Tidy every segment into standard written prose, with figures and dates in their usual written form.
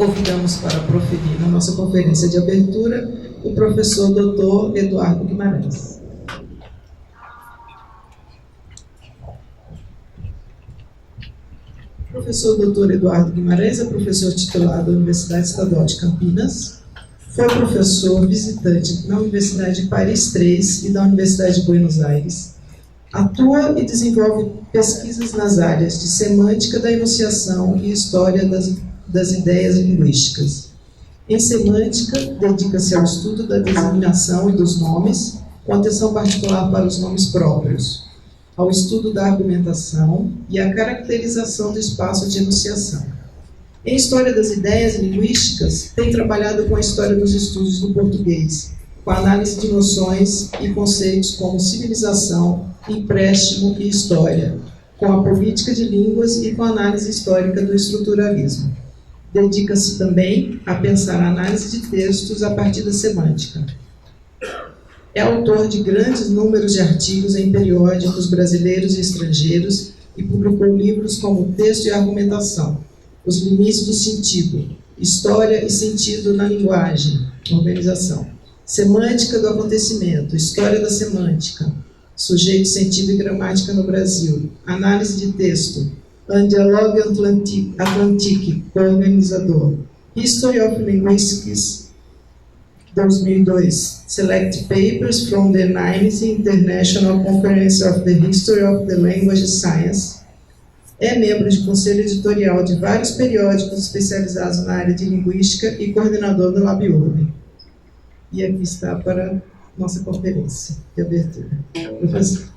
convidamos para proferir na nossa conferência de abertura o professor Dr. Eduardo Guimarães. O professor Dr. Eduardo Guimarães é professor titular da Universidade Estadual de Campinas, foi professor visitante na Universidade de Paris III e da Universidade de Buenos Aires. Atua e desenvolve pesquisas nas áreas de semântica da enunciação e história das ideias linguísticas. Em semântica, dedica-se ao estudo da designação e dos nomes, com atenção particular para os nomes próprios, ao estudo da argumentação e à caracterização do espaço de enunciação. Em história das ideias linguísticas, tem trabalhado com a história dos estudos do português, com a análise de noções e conceitos como civilização, empréstimo e história, com a política de línguas e com a análise histórica do estruturalismo. Dedica-se também a pensar a análise de textos a partir da semântica. É autor de grandes números de artigos em periódicos brasileiros e estrangeiros e publicou livros como Texto e Argumentação, Os Limites do Sentido, História e Sentido na Linguagem, Organização, Semântica do Acontecimento, História da Semântica, Sujeito, Sentido e Gramática no Brasil, Análise de Texto, Un Dialogue Atlantique, co-organizador, History of Linguistics, 2002, Select Papers from the 9th International Conference of the History of the Language Science. É membro de conselho editorial de vários periódicos especializados na área de linguística e coordenador do Lab Urbe. E aqui está para nossa conferência de abertura. Professor.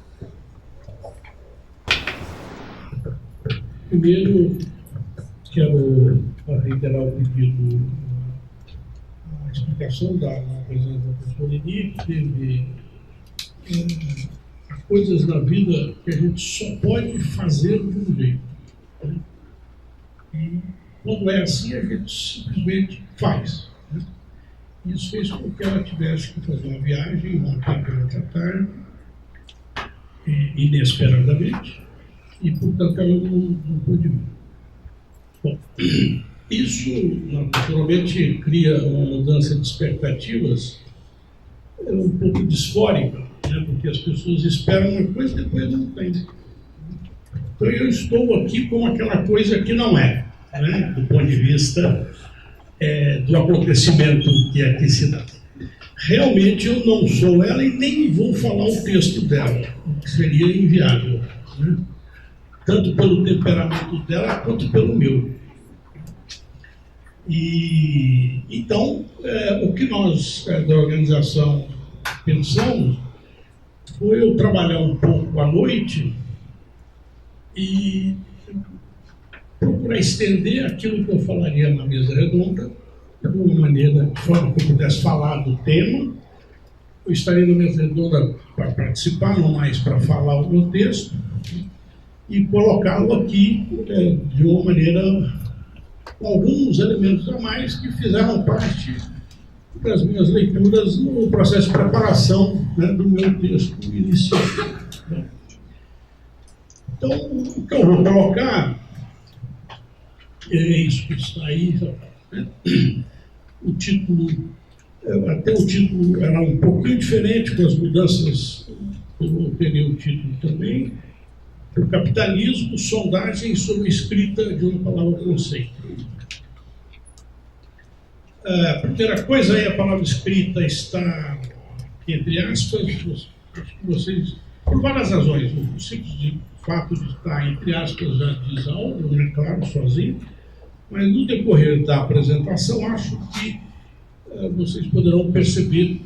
Primeiro, quero reiterar o pedido, a explicação da presença da professora Leni, que teve coisas na vida que a gente só pode fazer de um jeito. Né? E quando é assim, a gente simplesmente faz. Né? Isso fez com que ela tivesse que fazer uma viagem ontem durante a tarde, inesperadamente, e, portanto, ela não pôde vir. Bom, isso, naturalmente, cria uma mudança de expectativas um pouco disfórica, né? Porque as pessoas esperam uma coisa e depois não tem. Então, eu estou aqui como aquela coisa que não é, né? Do ponto de vista do acontecimento que aqui se dá. Realmente, eu não sou ela e nem vou falar o texto dela, o que seria inviável, né? Tanto pelo temperamento dela quanto pelo meu. E então, o que nós da organização pensamos foi eu trabalhar um pouco à noite e procurar estender aquilo que eu falaria na mesa redonda, de alguma maneira, de forma que eu pudesse falar do tema. Eu estaria na mesa redonda para participar, não mais para falar o meu texto, e colocá-lo aqui de uma maneira com alguns elementos a mais que fizeram parte das minhas leituras no processo de preparação, né, do meu texto inicial. Então, o que eu vou colocar é isso que está aí. Né? O título, até o título era um pouquinho diferente, com as mudanças, eu alterei o título também. O capitalismo, sondagem sobre a escrita de uma palavra conceito. A primeira coisa aí, a palavra escrita está, entre aspas, acho que vocês, por várias razões, o simples fato de estar, entre aspas, já diz algo, não é claro, sozinho, mas no decorrer da apresentação, acho que vocês poderão perceber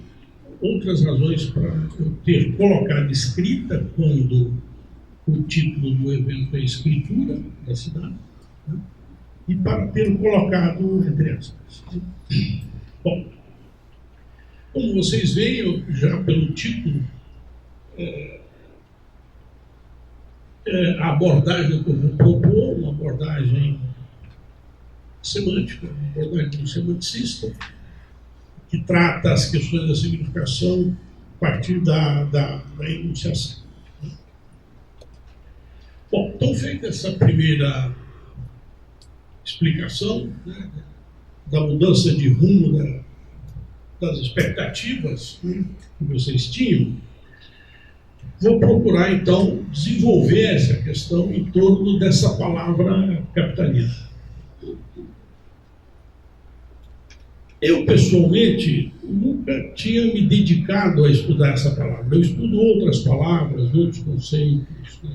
outras razões para eu ter colocado escrita quando o título do evento é Escritura da Cidade, né? E para ter colocado entre aspas. Bom, como vocês veem, eu já pelo título, a abordagem que eu vou propor, uma abordagem semântica, uma abordagem semanticista, que trata as questões da significação a partir da enunciação. Bom, então, feita essa primeira explicação, né, da mudança de rumo das expectativas, né, que vocês tinham, vou procurar, então, desenvolver essa questão em torno dessa palavra capitalismo. Eu, pessoalmente, nunca tinha me dedicado a estudar essa palavra. Eu estudo outras palavras, outros conceitos, né?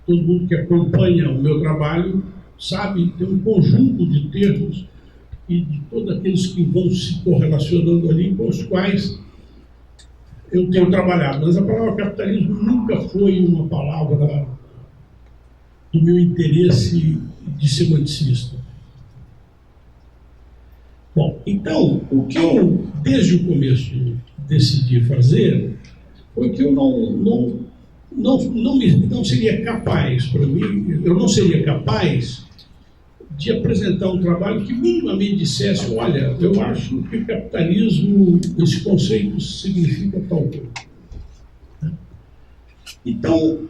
Todo mundo que acompanha o meu trabalho sabe, tem um conjunto de termos e de todos aqueles que vão se correlacionando ali, com os quais eu tenho trabalhado. Mas a palavra capitalismo nunca foi uma palavra do meu interesse de semanticista. Bom, então, o que eu, desde o começo, decidi fazer foi que eu não seria capaz, para mim, eu não seria capaz de apresentar um trabalho que minimamente dissesse, olha, eu acho que o capitalismo, esse conceito significa tal coisa. Então,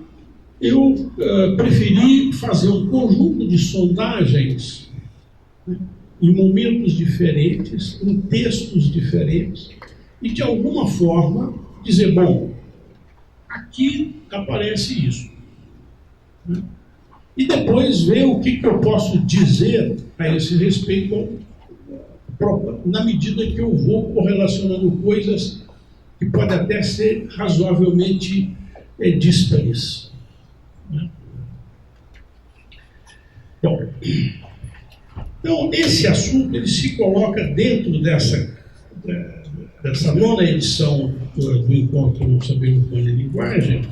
eu preferi fazer um conjunto de sondagens, né, em momentos diferentes, em textos diferentes, e de alguma forma dizer, bom, aqui aparece isso, né? E depois ver o que eu posso dizer a esse respeito, na medida que eu vou correlacionando coisas que podem até ser razoavelmente díspares, né? Bom, então, esse assunto ele se coloca dentro dessa nona edição do Encontro Saber Urbano e Linguagem,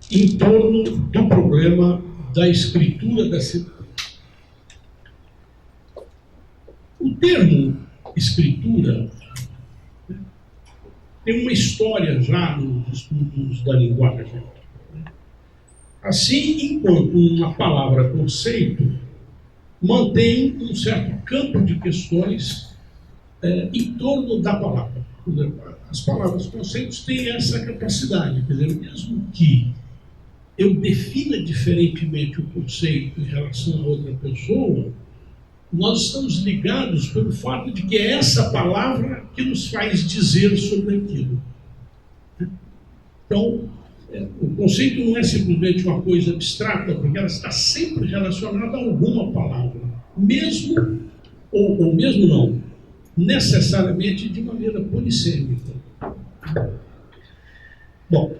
em torno do problema da escritura da cidade. O termo escritura, né, tem uma história já nos estudos da linguagem. Assim, enquanto uma palavra conceito mantém um certo campo de questões em torno da palavra. As palavras conceitos têm essa capacidade, quer dizer, mesmo que eu defina diferentemente o conceito em relação a outra pessoa, nós estamos ligados pelo fato de que é essa palavra que nos faz dizer sobre aquilo. Então, o conceito não é simplesmente uma coisa abstrata, porque ela está sempre relacionada a alguma palavra, mesmo, ou mesmo não, necessariamente de maneira polissêmica. Bom,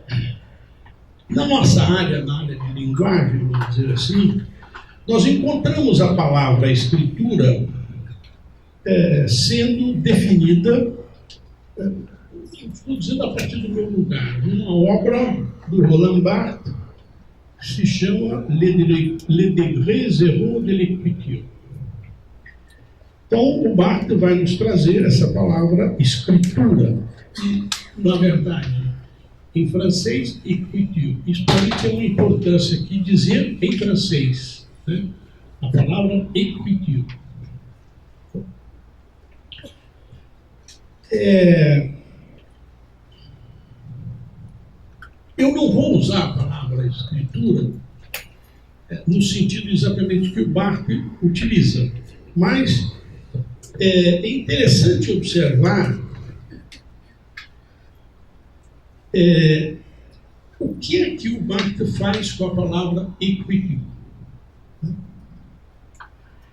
na nossa área, na área de linguagem, vamos dizer assim, nós encontramos a palavra escritura sendo definida, estou dizendo a partir do meu lugar, numa obra do Roland Barthes, que se chama Le Degré Zéro de l'Écriture. Então, o Barthes vai nos trazer essa palavra escritura, e, na verdade, em francês, écriture. Isso para mim tem uma importância aqui, dizer em francês, né, a palavra écriture. Eu não vou usar a palavra escritura no sentido exatamente que o Barthes utiliza, mas é interessante observar o que é que o Barthes faz com a palavra écriture.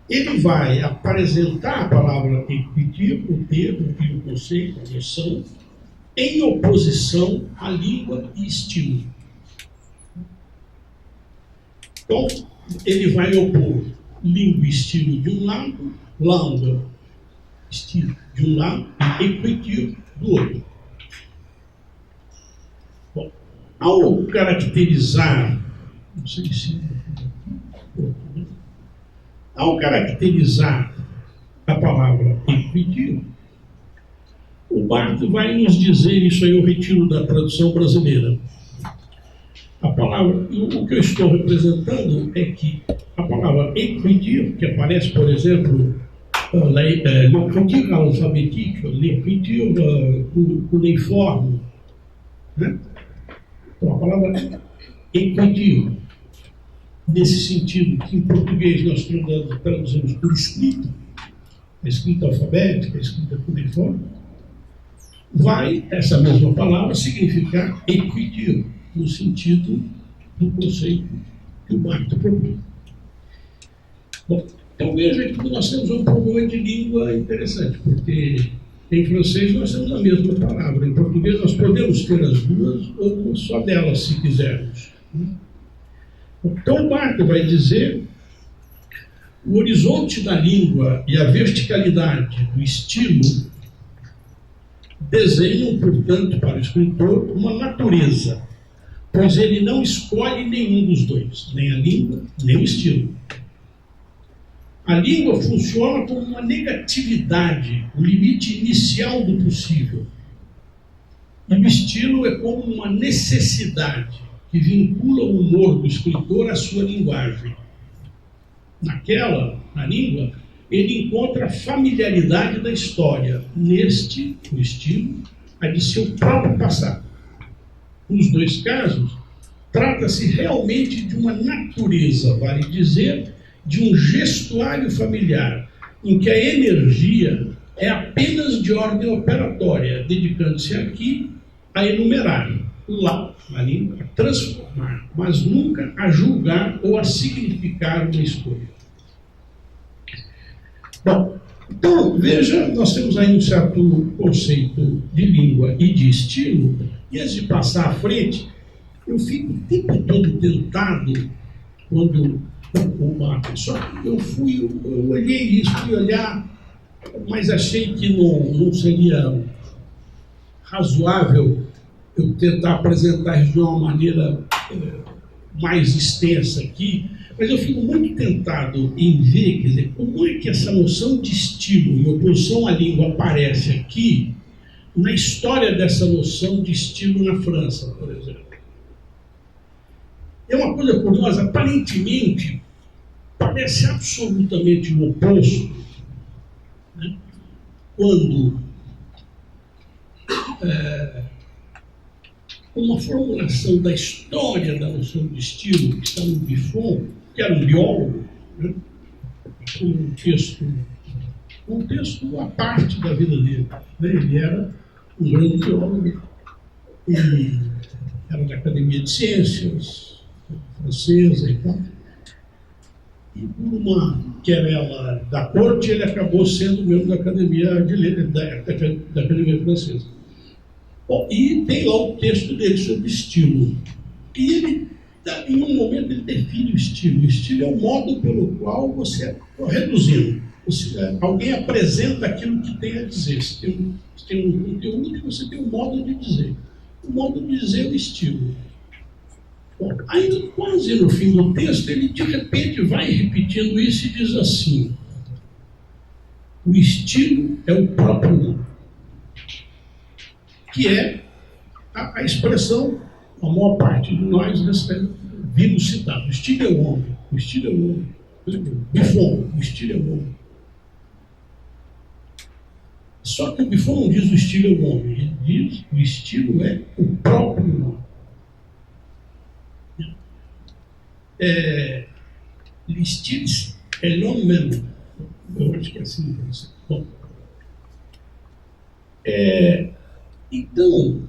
Ele vai apresentar a palavra écriture, o termo e o conceito, a noção, em oposição à língua e estilo. Então, ele vai opor língua e estilo de um lado, langue, estilo de um lado, e écriture do outro. Bom, ao caracterizar, não sei se... Ao caracterizar a palavra écriture, o Barthes vai nos dizer, isso aí eu retiro da tradução brasileira. A palavra, o que eu estou representando é que a palavra écriture, que aparece, por exemplo, l'écriture alphabétique, l'écriture cuneiforme, né? Então, a palavra écriture, nesse sentido, que em português nós traduzimos por escrito, a escrita alfabética, a escrita cuneiforme, vai essa mesma palavra significar equidio, no sentido do conceito que o Barthes propõe. Bom, então veja que nós temos um problema de língua interessante, porque em francês nós temos a mesma palavra, em português nós podemos ter as duas ou só delas, se quisermos. Então o Barthes vai dizer: o horizonte da língua e a verticalidade do estilo desenham, portanto, para o escritor uma natureza, pois ele não escolhe nenhum dos dois, nem a língua, nem o estilo. A língua funciona como uma negatividade, o limite inicial do possível. E o estilo é como uma necessidade que vincula o humor do escritor à sua linguagem. Na língua, ele encontra a familiaridade da história. Neste, o estilo, a de seu próprio passado. Nos dois casos, trata-se realmente de uma natureza, vale dizer, de um gestuário familiar, em que a energia é apenas de ordem operatória, dedicando-se aqui a enumerar, lá, na língua, a transformar, mas nunca a julgar ou a significar uma escolha. Bom, então, veja, nós temos aí um certo conceito de língua e de estilo, e antes de passar à frente, eu fico o tempo todo tentado, quando só que eu olhei isso, fui olhar, mas achei que não seria razoável eu tentar apresentar isso de uma maneira mais extensa aqui, mas eu fico muito tentado em ver, quer dizer, como é que essa noção de estilo em oposição à língua aparece aqui na história dessa noção de estilo na França, por exemplo. É uma coisa curiosa, aparentemente parece absolutamente o oposto, né? Quando uma formulação da história da noção de estilo que está no Buffon, que era um biólogo, né? um texto à parte da vida dele, né? Ele era um grande biólogo, ele era da Academia de Ciências francesa e tal. E por uma querela da corte, ele acabou sendo membro da Academia da Academia Francesa. Bom, e tem lá o texto dele sobre estilo. E ele, em um momento, ele define o estilo. O estilo é o modo pelo qual você, reduzindo, alguém apresenta aquilo que tem a dizer. Você tem um conteúdo e você tem um modo de dizer. O modo de dizer é o estilo. Bom, ainda quase no fim do texto, ele de repente vai repetindo isso e diz assim: o estilo é o próprio nome, que é a expressão, a maior parte de nós vimos citado. O estilo é o homem, o estilo é o homem. Buffon, o estilo é o homem. Só que o Buffon não diz o estilo é o homem, ele diz o estilo é o próprio nome. L'estile é l'homme même. Eu acho que é assim. Bom, então,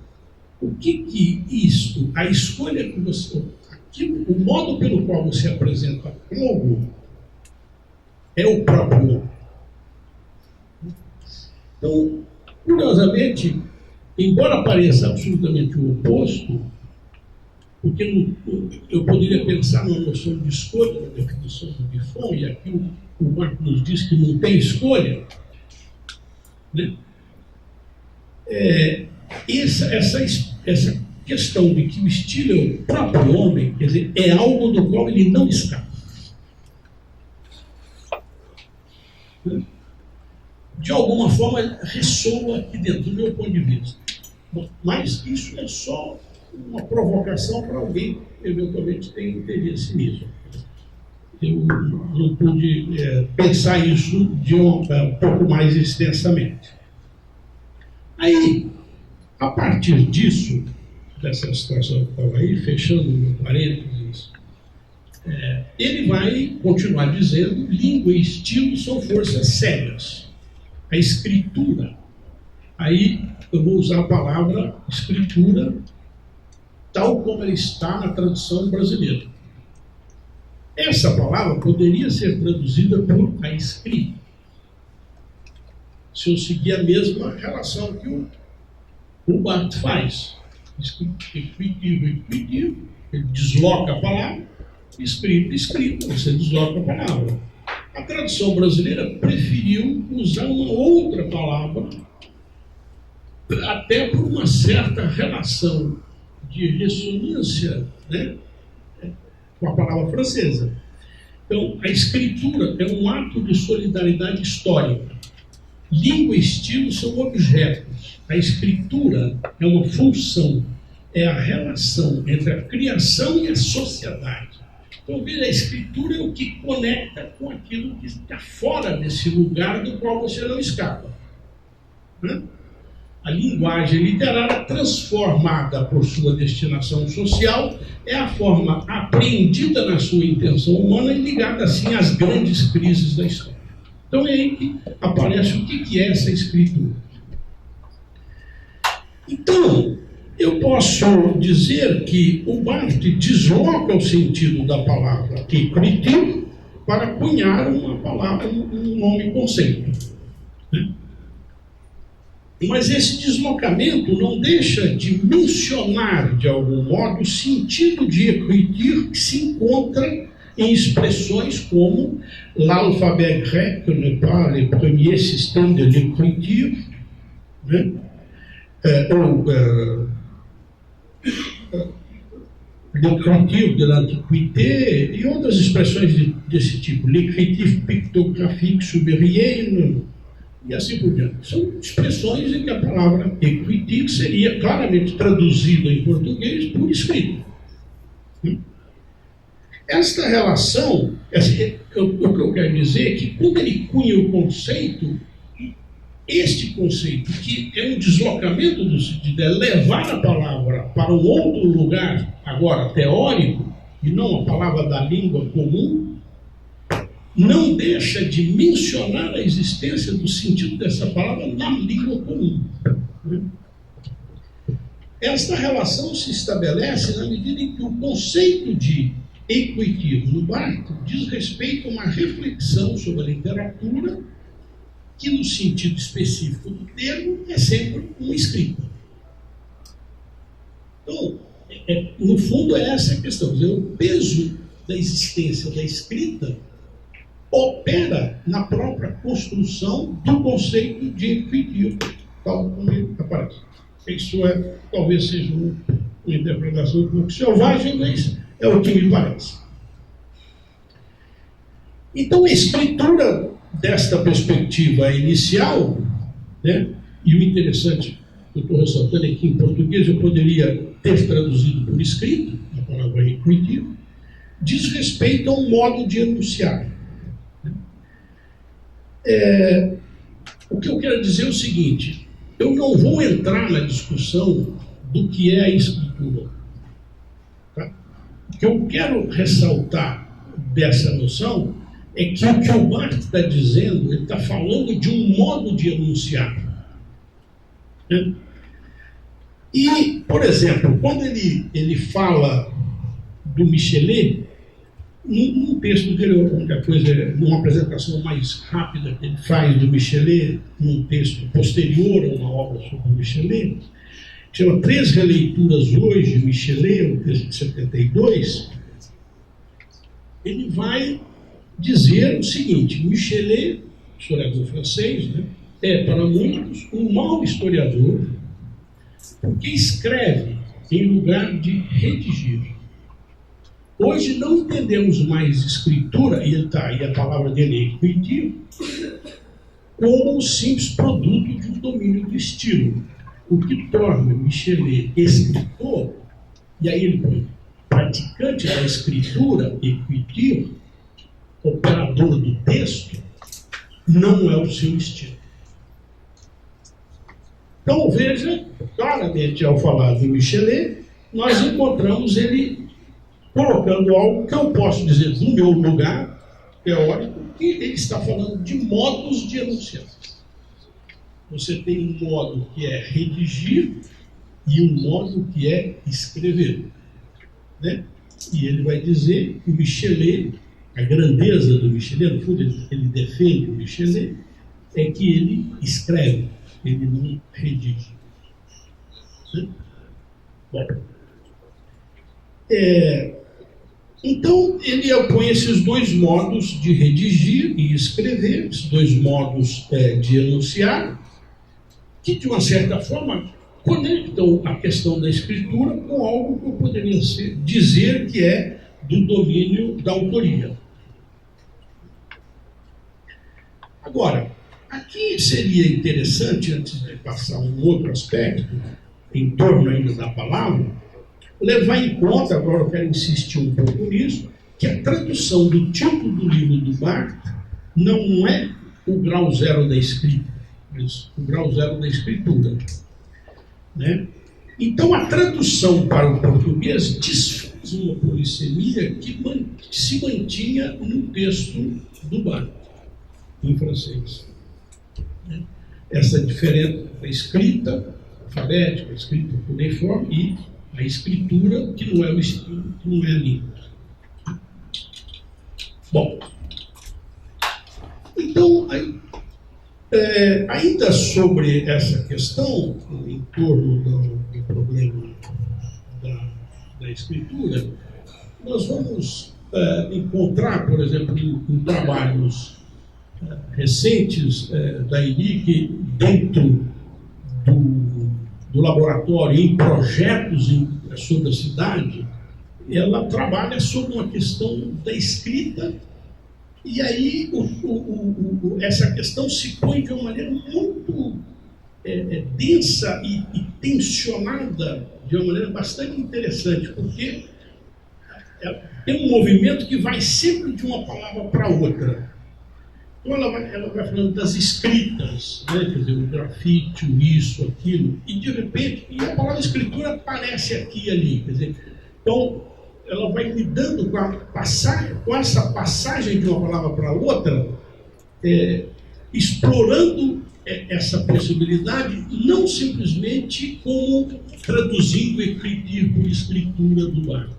o que isto, a escolha que você, o modo pelo qual você apresenta algo é o próprio nome. Então, curiosamente, embora pareça absolutamente o oposto, porque eu poderia pensar numa noção de escolha, na definição do Buffon, e aqui o Marco nos diz que não tem escolha, né? Essa questão de que o estilo é o próprio homem, quer dizer, é algo do qual ele não escapa. De alguma forma, ressoa aqui dentro, do meu ponto de vista. Mas isso é só uma provocação para alguém que eventualmente tem interesse nisso. Eu não pude pensar isso de um pouco mais extensamente. Aí, a partir disso, dessa situação que estava aí, fechando o meu parênteses, ele vai continuar dizendo: língua e estilo são forças cegas. a escritura. Aí eu vou usar a palavra escritura tal como ela está na tradução brasileira. Essa palavra poderia ser traduzida por a escrita, se eu seguir a mesma relação que o Barth faz. Equitivo, ele desloca a palavra, escrito, você desloca a palavra. A tradução brasileira preferiu usar uma outra palavra, até por uma certa relação de ressonância, né, com a palavra francesa. Então, a escritura é um ato de solidariedade histórica. Língua e estilo são objetos. A escritura é uma função, é a relação entre a criação e a sociedade. Então, veja, a escritura é o que conecta com aquilo que está fora desse lugar do qual você não escapa. Né? A linguagem literária, transformada por sua destinação social, é a forma apreendida na sua intenção humana e ligada, assim, às grandes crises da história. Então é aí que aparece o que é essa escritura. Então, eu posso dizer que o Barth desloca o sentido da palavra equitivo para cunhar uma palavra, um nome conceito. Né? Mas esse deslocamento não deixa de mencionar, de algum modo, o sentido de equitivo que se encontra em expressões como l'alphabet grec n'est pas le premier système de l'écriture, né? Ou l'écriture de l'Antiquité e outras expressões desse tipo, l'écriture pictographique sumérienne e assim por diante. São expressões em que a palavra equitivo seria claramente traduzida em português por escrito. Esta relação, o que eu quero dizer é que quando ele cunha o conceito, este conceito, que é um deslocamento do sentido, é levar a palavra para um outro lugar, agora teórico, e não a palavra da língua comum, não deixa de mencionar a existência do sentido dessa palavra na língua comum. Esta relação se estabelece na medida em que o conceito de equitivo no Barth diz respeito a uma reflexão sobre a literatura que, no sentido específico do termo, é sempre uma escrita. Então, no fundo, é essa a questão. O peso da existência da escrita opera na própria construção do conceito de equitivo, tal como ele aparece. Isso talvez seja uma interpretação um pouco selvagem, mas é o que me parece. Então, a escritura desta perspectiva inicial, né, e o interessante que eu estou ressaltando é que em português eu poderia ter traduzido por escrito, a palavra equitivo, diz respeito a um modo de enunciar. O que eu quero dizer é o seguinte: eu não vou entrar na discussão do que é a escritura. Tá? O que eu quero ressaltar dessa noção é que o que o Barth está dizendo, ele está falando de um modo de enunciar. Né? E, por exemplo, quando ele fala do Michelet, num texto dele, única coisa, numa apresentação mais rápida que ele faz do Michelet, num texto posterior a uma obra sobre o Michelet, que chama Três Releituras Hoje, Michelet, um texto de 72, ele vai dizer o seguinte: Michelet, historiador francês, né, é para muitos um mau historiador, porque escreve em lugar de redigir. Hoje não entendemos mais escritura, e a palavra dele é equitivo, como um simples produto de um domínio do estilo. O que torna Michelet escritor, e aí ele põe praticante da escritura, equitivo, operador do texto, não é o seu estilo. Então veja, claramente ao falar de Michelet, nós encontramos ele colocando algo que eu posso dizer do meu lugar teórico, que ele está falando de modos de enunciar. você tem um modo que é redigir e um modo que é escrever, né? E ele vai dizer que o Michelet, a grandeza do Michelet, no fundo ele defende o Michelet, é que ele escreve, ele não redige. Né? Bom, então ele opõe esses dois modos de redigir e escrever, esses dois modos de enunciar, que de uma certa forma conectam a questão da escritura com algo que eu poderia dizer que é do domínio da autoria. Agora, aqui seria interessante, antes de passar um outro aspecto, em torno ainda da palavra, levar em conta, agora eu quero insistir um pouco nisso, que a tradução do título do livro do Barthes não é o grau zero da escrita, mas o grau zero da escritura. Né? Então, a tradução para o português desfaz uma polissemia que se mantinha no texto do Barthes, em francês. Né? Essa diferença da escrita alfabética, a escrita cuneiforme e a escritura, que não é o estilo, que não é a língua. Bom, então, ainda sobre essa questão, em torno do problema da escritura, nós vamos encontrar, por exemplo, em trabalhos recentes da INIC, dentro do laboratório, em projetos sobre a cidade, ela trabalha sobre uma questão da escrita, e aí essa questão se põe de uma maneira muito densa e tensionada, de uma maneira bastante interessante, porque tem um movimento que vai sempre de uma palavra para outra. Então ela vai falando das escritas, né? Quer dizer, o grafite, o isso, aquilo, e de repente, a palavra escritura aparece aqui e ali. Quer dizer, então ela vai lidando com essa passagem de uma palavra para outra, explorando essa possibilidade, não simplesmente como traduzindo écriture por escritura do ar.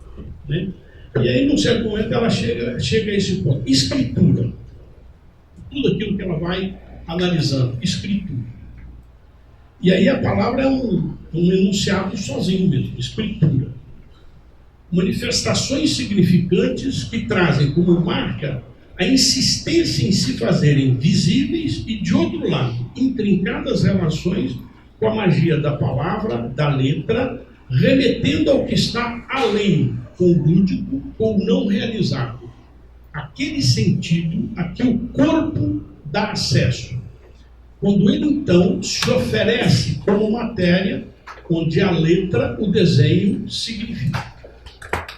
Né? E aí, num certo momento, ela chega a esse ponto. Escritura. Tudo aquilo que ela vai analisando, escritura. E aí a palavra é um enunciado sozinho mesmo, escritura. Manifestações significantes que trazem como marca a insistência em se fazerem visíveis e, de outro lado, intrincadas relações com a magia da palavra, da letra, remetendo ao que está além, com o lúdico ou não realizado. Aquele sentido a que o corpo dá acesso, quando ele então se oferece como matéria, onde a letra, o desenho significa.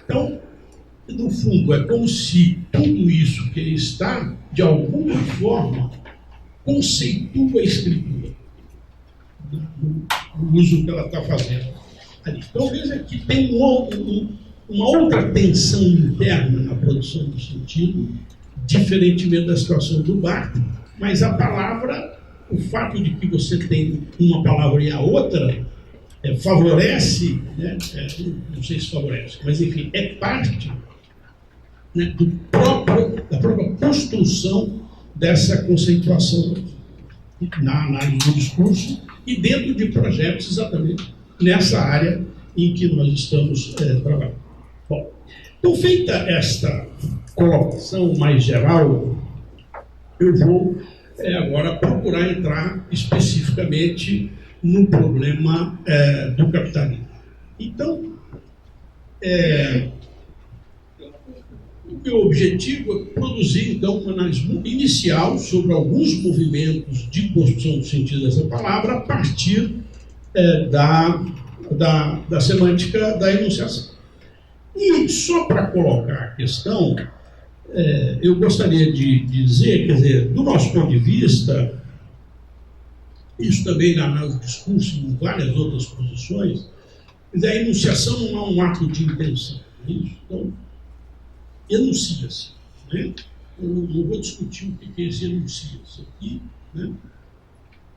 Então, no fundo, é como se tudo isso que está, de alguma forma, conceitua a escritura, no uso que ela está fazendo ali. Então, veja que tem uma outra tensão interna na produção do sentido, diferentemente da situação do Barthes, mas a palavra, o fato de que você tem uma palavra e a outra, favorece, né? Não sei se favorece, mas enfim, é parte, né, da própria construção dessa conceituação na análise do discurso e dentro de projetos exatamente nessa área em que nós estamos trabalhando. Bom, então, feita esta colocação mais geral, eu vou agora procurar entrar especificamente no problema do capitalismo. Então, o meu objetivo é produzir, então, uma análise inicial sobre alguns movimentos de construção do sentido dessa palavra a partir da semântica da enunciação. E só para colocar a questão, eu gostaria de dizer, quer dizer, do nosso ponto de vista, isso também na análise do discurso, em várias outras posições, a enunciação não é um ato de intenção. Então, enuncia-se. Né? Eu não vou discutir o que é esse enuncia-se aqui, né?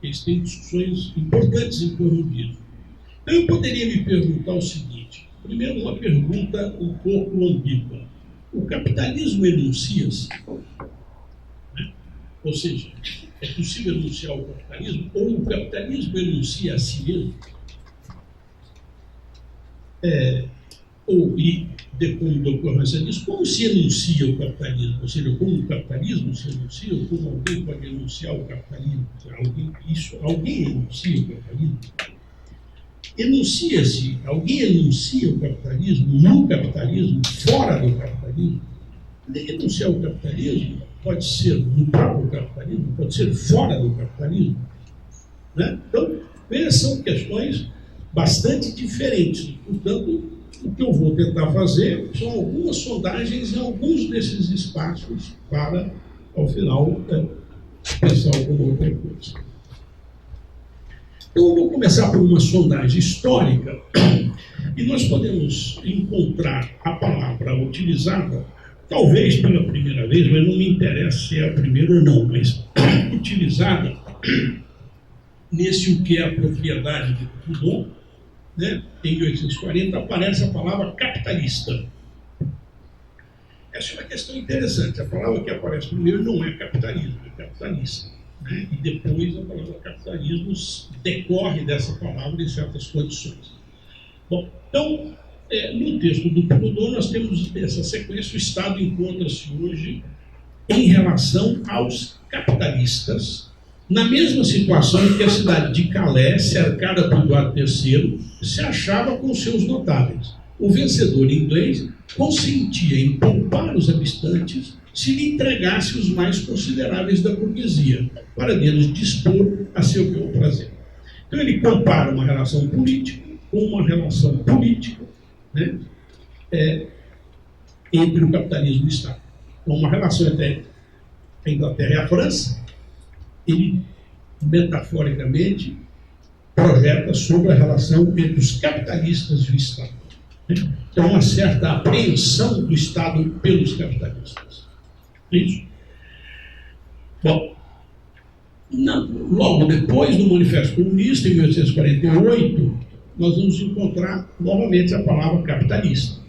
Eles têm discussões importantes em torno disso. Então, eu poderia me perguntar o seguinte: primeiro, uma pergunta um pouco ambígua. O capitalismo enuncia-se? Ou seja, é possível enunciar o capitalismo? Ou o capitalismo enuncia a si mesmo? E depois da ocorrência disso, como se enuncia o capitalismo? Ou seja, como o capitalismo se enuncia, ou como alguém pode enunciar o capitalismo? Alguém enuncia o capitalismo? Alguém enuncia o capitalismo no capitalismo, fora do capitalismo? Enunciar o capitalismo pode ser no próprio capitalismo, pode ser fora do capitalismo. Né? Então, essas são questões bastante diferentes. Portanto, o que eu vou tentar fazer são algumas sondagens em alguns desses espaços para, ao final, pensar alguma outra coisa. Então, eu vou começar por uma sondagem histórica e nós podemos encontrar a palavra utilizada, talvez pela primeira vez, mas não me interessa se é a primeira ou não, mas utilizada nesse O que é a Propriedade de Proudhon, né? Em 1840 aparece a palavra capitalista. Essa é uma questão interessante. A palavra que aparece primeiro não é capitalismo, é capitalista. Né? E depois a palavra capitalismo decorre dessa palavra em certas condições. Bom, então, no texto do Proudhon nós temos essa sequência. O Estado encontra-se hoje em relação aos capitalistas, na mesma situação em que a cidade de Calais, cercada por Eduardo III, se achava com seus notáveis. O vencedor inglês consentia em poupar os habitantes se lhe entregasse os mais consideráveis da burguesia, para deles dispor a seu bel prazer. Então ele compara uma relação política com uma relação política, né, entre o capitalismo e o Estado. Então, uma relação entre a Inglaterra e a França, ele, metaforicamente, projeta sobre a relação entre os capitalistas e o Estado. Então, uma certa apreensão do Estado pelos capitalistas. Isso. Bom, logo depois do Manifesto Comunista, em 1848, nós vamos encontrar novamente a palavra capitalista.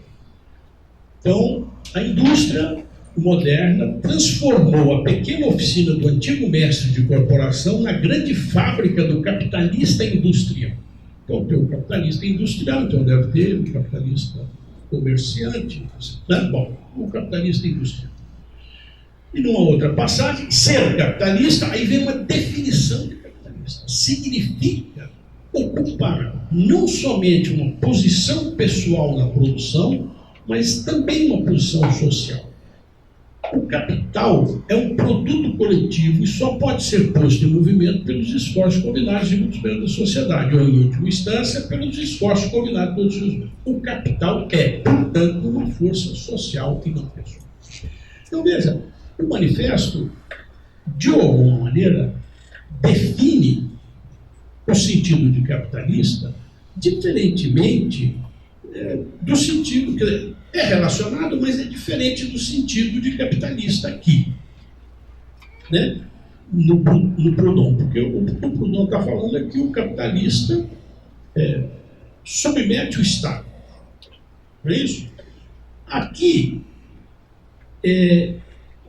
Então, a indústria moderna transformou a pequena oficina do antigo mestre de corporação na grande fábrica do capitalista industrial. Então, tem o capitalista industrial, então deve ter o capitalista comerciante. Né? Bom, o capitalista industrial. E numa outra passagem, ser capitalista, aí vem uma definição de capitalista. Significa ocupar não somente uma posição pessoal na produção, mas também uma posição social. O capital é um produto coletivo e só pode ser posto em movimento pelos esforços combinados de muitos membros da sociedade, ou, em última instância, pelos esforços combinados de todos os membros. O capital é, portanto, uma força social e não pessoal. Então, veja, o manifesto, de alguma maneira, define o sentido de capitalista diferentemente do sentido que é relacionado, mas é diferente do sentido de capitalista aqui, né? no Proudhon, porque o Proudhon está falando aqui que o capitalista submete o Estado, não é isso? Aqui,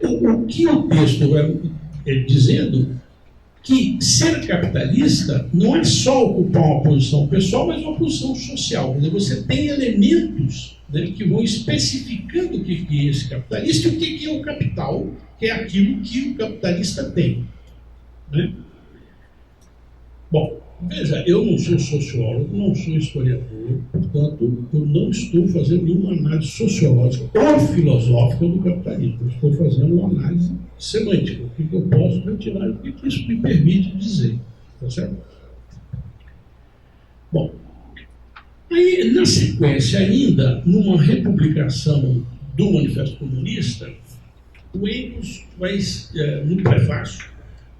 o que o texto vai dizendo que ser capitalista não é só ocupar uma posição pessoal, mas uma posição social. Quer dizer, você tem elementos, né, que vão especificando o que é esse capitalista e o que é o capital, que é aquilo que o capitalista tem. Né? Bom, veja, eu não sou sociólogo, não sou historiador, portanto, eu não estou fazendo nenhuma análise sociológica ou filosófica do capitalismo. Eu estou fazendo uma análise semântica, o que eu posso retirar e o que isso me permite dizer. Tá certo? Bom, aí, na sequência ainda, numa republicação do Manifesto Comunista, o Engels vai, no prefácio,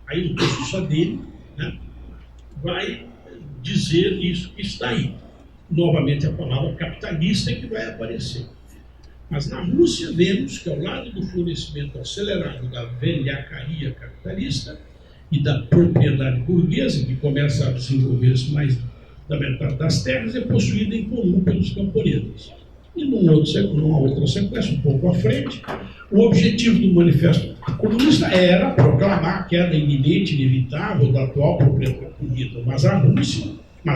aí no texto só dele, né, vai dizer isso que está aí. Novamente a palavra capitalista é que vai aparecer. Mas na Rússia vemos que, ao lado do florescimento acelerado da velhacaria capitalista, e da propriedade burguesa, que começa a desenvolver-se mais da metade das terras, é possuída em comum pelos camponeses. E numa outra sequência, um pouco à frente, o objetivo do Manifesto Comunista era proclamar a queda iminente e inevitável da atual propriedade burguesa. Mas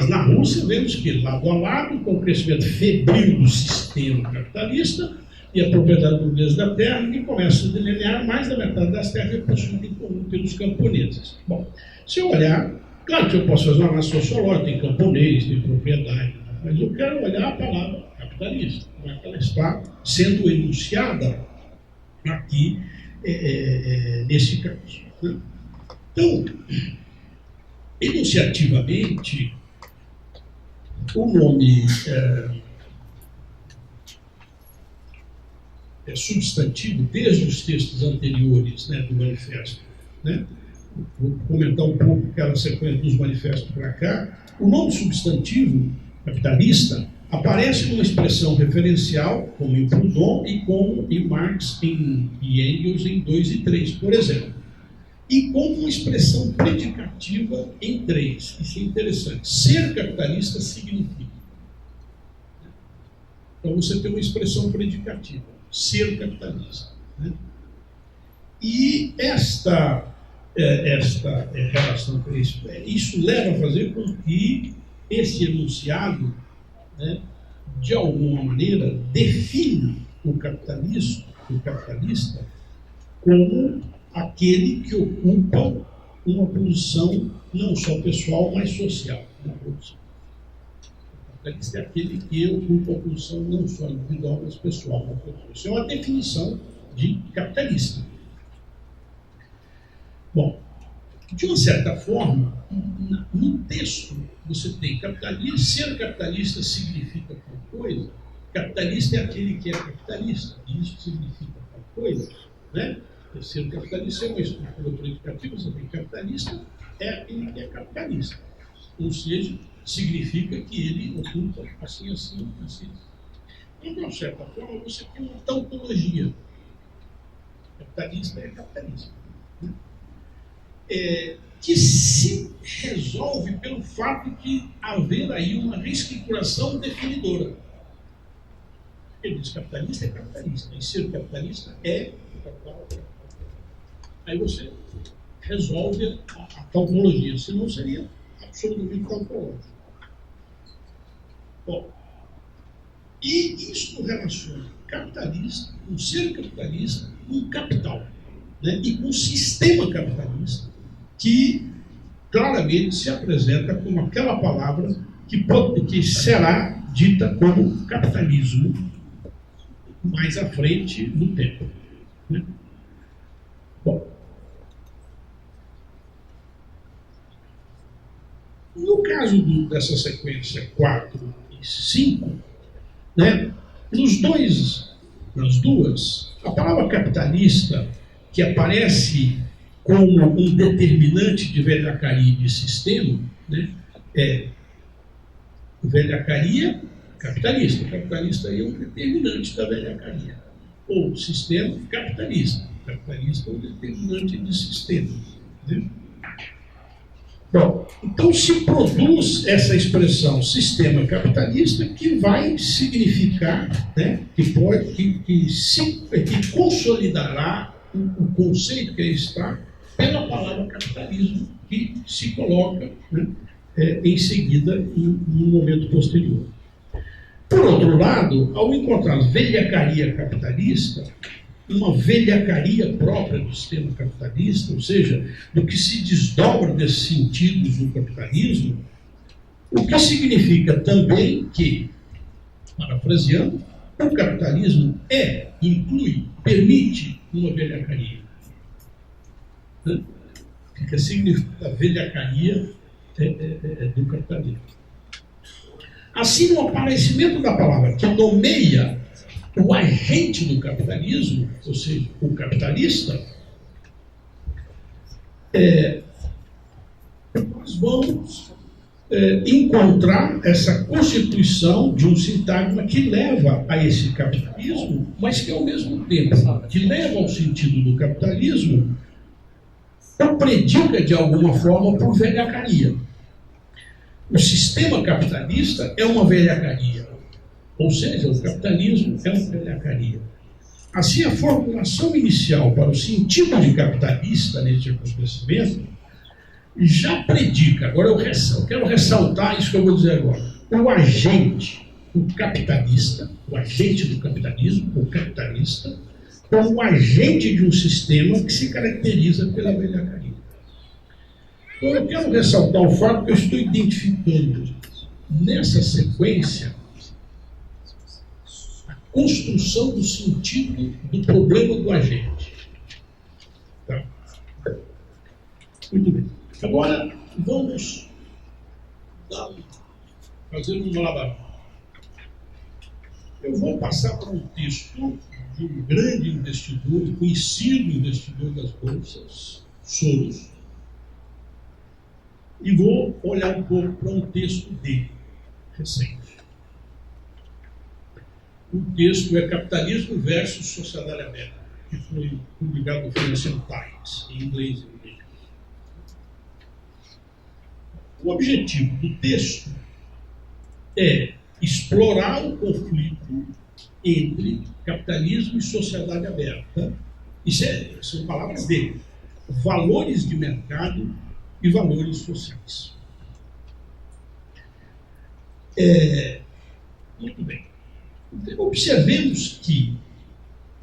na Rússia, vemos que, lado a lado, com o crescimento febril do sistema capitalista e a propriedade burguesa da terra, que começa a delinear mais da metade das terras é possuída em comum pelos camponeses. Bom, se eu olhar, claro que eu posso fazer uma análise sociológica, tem camponês, tem propriedade, mas eu quero olhar a palavra capitalista, como é que ela está sendo enunciada aqui nesse caso. Né? Então, enunciativamente, o nome é substantivo desde os textos anteriores, né, do manifesto. Né? Vou comentar um pouco aquela sequência dos manifestos para cá. O nome substantivo capitalista aparece numa expressão referencial, como em Proudhon e como em Marx e Engels em 2 e 3, por exemplo. E como uma expressão predicativa em 3. Isso é interessante. Ser capitalista significa. Então você tem uma expressão predicativa. Ser capitalista. Né? E esta relação com isso leva a fazer com que esse enunciado, né, de alguma maneira, defina o capitalista como aquele que ocupa uma posição não só pessoal, mas social na produção. O capitalista é aquele que ocupa a posição não só individual, mas pessoal na produção. Isso é uma definição de capitalista. Bom, de uma certa forma, no texto você tem capitalista, ser capitalista significa tal coisa, capitalista é aquele que é capitalista, e isso significa tal coisa, né? Ser capitalista é uma estrutura predicativa, você tem capitalista, é aquele que é capitalista, ou seja, significa que ele ocupa assim. Então, de uma certa forma, você tem uma tautologia. Capitalista é capitalista. Né? Que se resolve pelo fato de haver aí uma reescrituração definidora. Ele diz capitalista é capitalista, e ser capitalista é capital. Aí você resolve a tautologia, senão seria absolutamente tautológico. Bom, e isso relaciona capitalista, com ser capitalista, com capital, né? E com um sistema capitalista que claramente se apresenta como aquela palavra que será dita como capitalismo mais à frente no tempo. Né? Bom, no caso dessa sequência 4 e 5, né, nas duas, a palavra capitalista, que aparece como um determinante de velhacaria e de sistema, né, é velhacaria capitalista. Capitalista aí é um determinante da velhacaria. Ou sistema capitalista. Capitalista é um determinante de sistema. Né? Bom, então se produz essa expressão sistema capitalista que vai significar, né, que consolidará o conceito que aí está pela palavra capitalismo, que se coloca, né, em seguida em um momento posterior. Por outro lado, ao encontrar velhacaria capitalista, uma velhacaria própria do sistema capitalista, ou seja, do que se desdobra desses sentidos do capitalismo, o que significa também que, parafraseando, o capitalismo inclui, permite uma velhacaria. Né? O que significa a velhacaria do capitalismo? Assim, no aparecimento da palavra que nomeia o agente do capitalismo, ou seja, o capitalista, nós vamos encontrar essa constituição de um sintagma que leva a esse capitalismo, mas que ao mesmo tempo que leva ao sentido do capitalismo, ou predica de alguma forma por velhacaria. O sistema capitalista é uma velhacaria, ou seja, o capitalismo é uma velhacaria. Assim, a formulação inicial para o sentido de capitalista neste acontecimento já predica. Agora eu quero ressaltar isso que eu vou dizer agora. O agente, o capitalista, o agente do capitalismo, o capitalista, como o agente de um sistema que se caracteriza pela velhacaria. Então eu quero ressaltar o fato que eu estou identificando nessa sequência a construção do sentido do problema do agente. Tá? Muito bem. Agora vamos fazer um malabarismo. Eu vou passar para um texto de um grande investidor, conhecido investidor das bolsas, Soros, e vou olhar um pouco para um texto dele, recente. O texto é Capitalismo versus Sociedade Aberta, que foi publicado no Financial Times, em inglês e inglês. O objetivo do texto é explorar o conflito entre capitalismo e sociedade aberta. São palavras dele. Valores de mercado e valores sociais. Muito bem. Então, observemos que,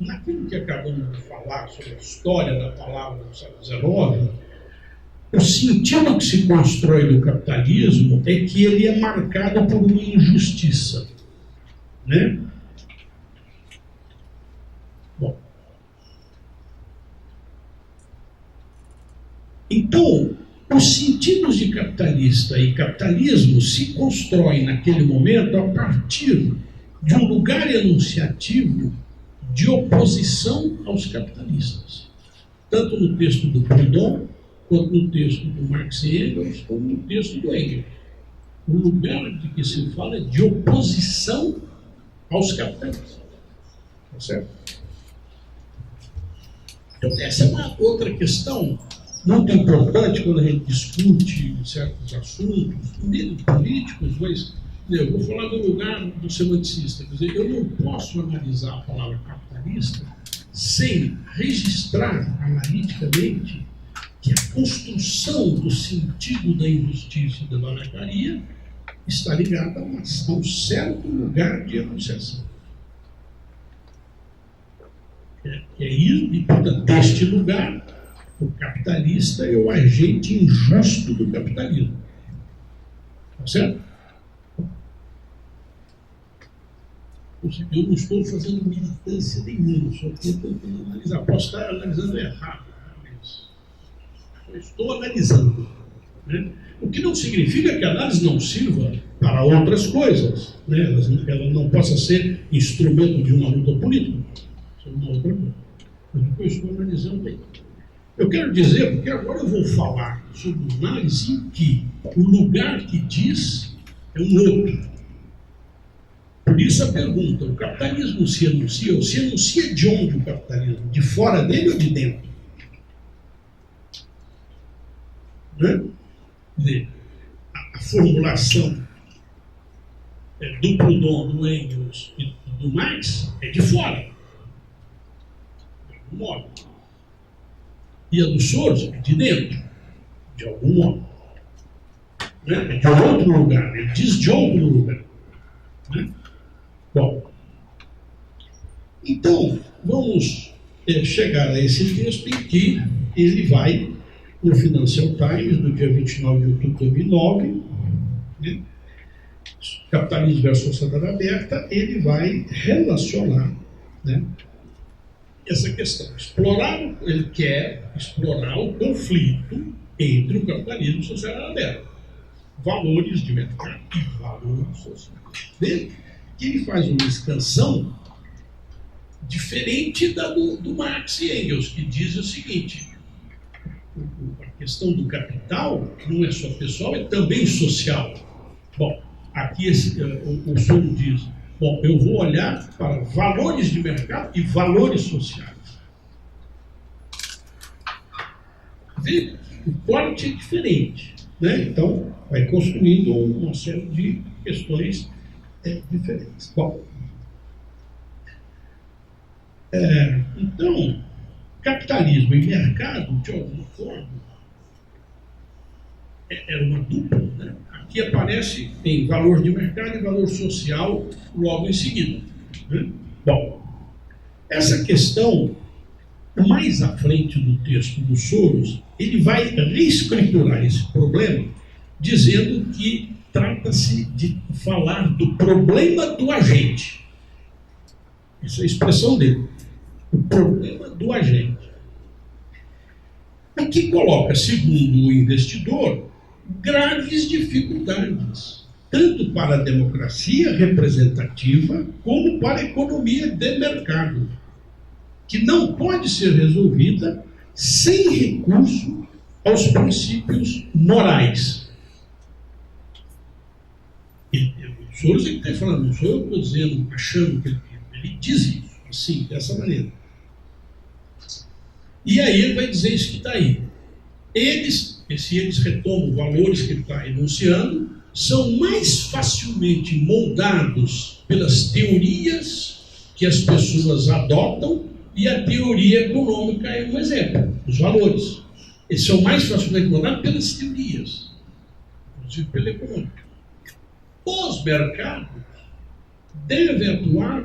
naquilo que acabamos de falar sobre a história da palavra do século XIX, o sentido que se constrói do capitalismo é que ele é marcado por uma injustiça, né? Bom, então, os sentidos de capitalista e capitalismo se constroem naquele momento a partir de um lugar enunciativo de oposição aos capitalistas, tanto no texto do Proudhon, quanto no texto do Marx e Engels, como no texto do Engels. O lugar de que se fala é de oposição aos capitalistas. Tá certo? Então, essa é uma outra questão muito importante quando a gente discute certos assuntos, menos políticos, mas eu vou falar do lugar do semanticista. Quer dizer, eu não posso analisar a palavra capitalista sem registrar analiticamente que a construção do sentido da injustiça e da velhacaria está ligada a um certo lugar de enunciação. É isso, e portanto, deste lugar, o capitalista é o agente injusto do capitalismo. Tá certo? Eu não estou fazendo militância nenhuma, só estou tentando analisar. Posso estar analisando errado, mas eu estou analisando. Né? O que não significa que a análise não sirva para outras coisas. Né? Ela não possa ser instrumento de uma luta política. Isso é uma outra coisa. Mas o que eu estou analisando bem. Eu quero dizer, porque agora eu vou falar sobre uma análise em que o lugar que diz é um outro. Por isso a pergunta, o capitalismo se anuncia, ou se anuncia de onde o capitalismo? De fora dele ou de dentro? Né? A formulação do Proudhon, do Engels e do Marx é de fora. De algum modo. E a do Soros é de dentro. De algum modo. Né? É de outro lugar. Ele diz de outro lugar. Né? Bom, então, vamos chegar a esse texto em que ele vai, no Financial Times, do dia 29 de outubro de 2009, né, Capitalismo versus Sociedade Aberta, ele vai relacionar, né, essa questão. Ele quer explorar o conflito entre o capitalismo e a sociedade aberta. Valores de mercado e valores sociais. Vê que ele faz uma expansão diferente da do Marx e Engels, que diz o seguinte: a questão do capital não é só pessoal, é também social. Bom, aqui o Soros diz, bom, eu vou olhar para valores de mercado e valores sociais. Vê, o corte é diferente, né? Então, vai construindo uma série de questões diferentes. Bom, então, capitalismo e mercado, de alguma forma, era uma dupla, né? Aqui aparece em valor de mercado e valor social logo em seguida, né? Bom, essa questão, mais à frente do texto do Soros, ele vai reescriturar esse problema, dizendo que trata-se de falar do problema do agente. Essa é a expressão dele. O problema do agente. Aqui coloca, segundo o investidor, graves dificuldades, tanto para a democracia representativa, como para a economia de mercado, que não pode ser resolvida sem recurso aos princípios morais. O Soros está falando, não sou eu que estou dizendo, achando que ele diz isso, assim, dessa maneira. E aí ele vai dizer isso que está aí. Se eles retomam valores que ele está enunciando, são mais facilmente moldados pelas teorias que as pessoas adotam, e a teoria econômica é um exemplo, os valores. Eles são mais facilmente moldados pelas teorias, inclusive pela econômica. Os mercados devem atuar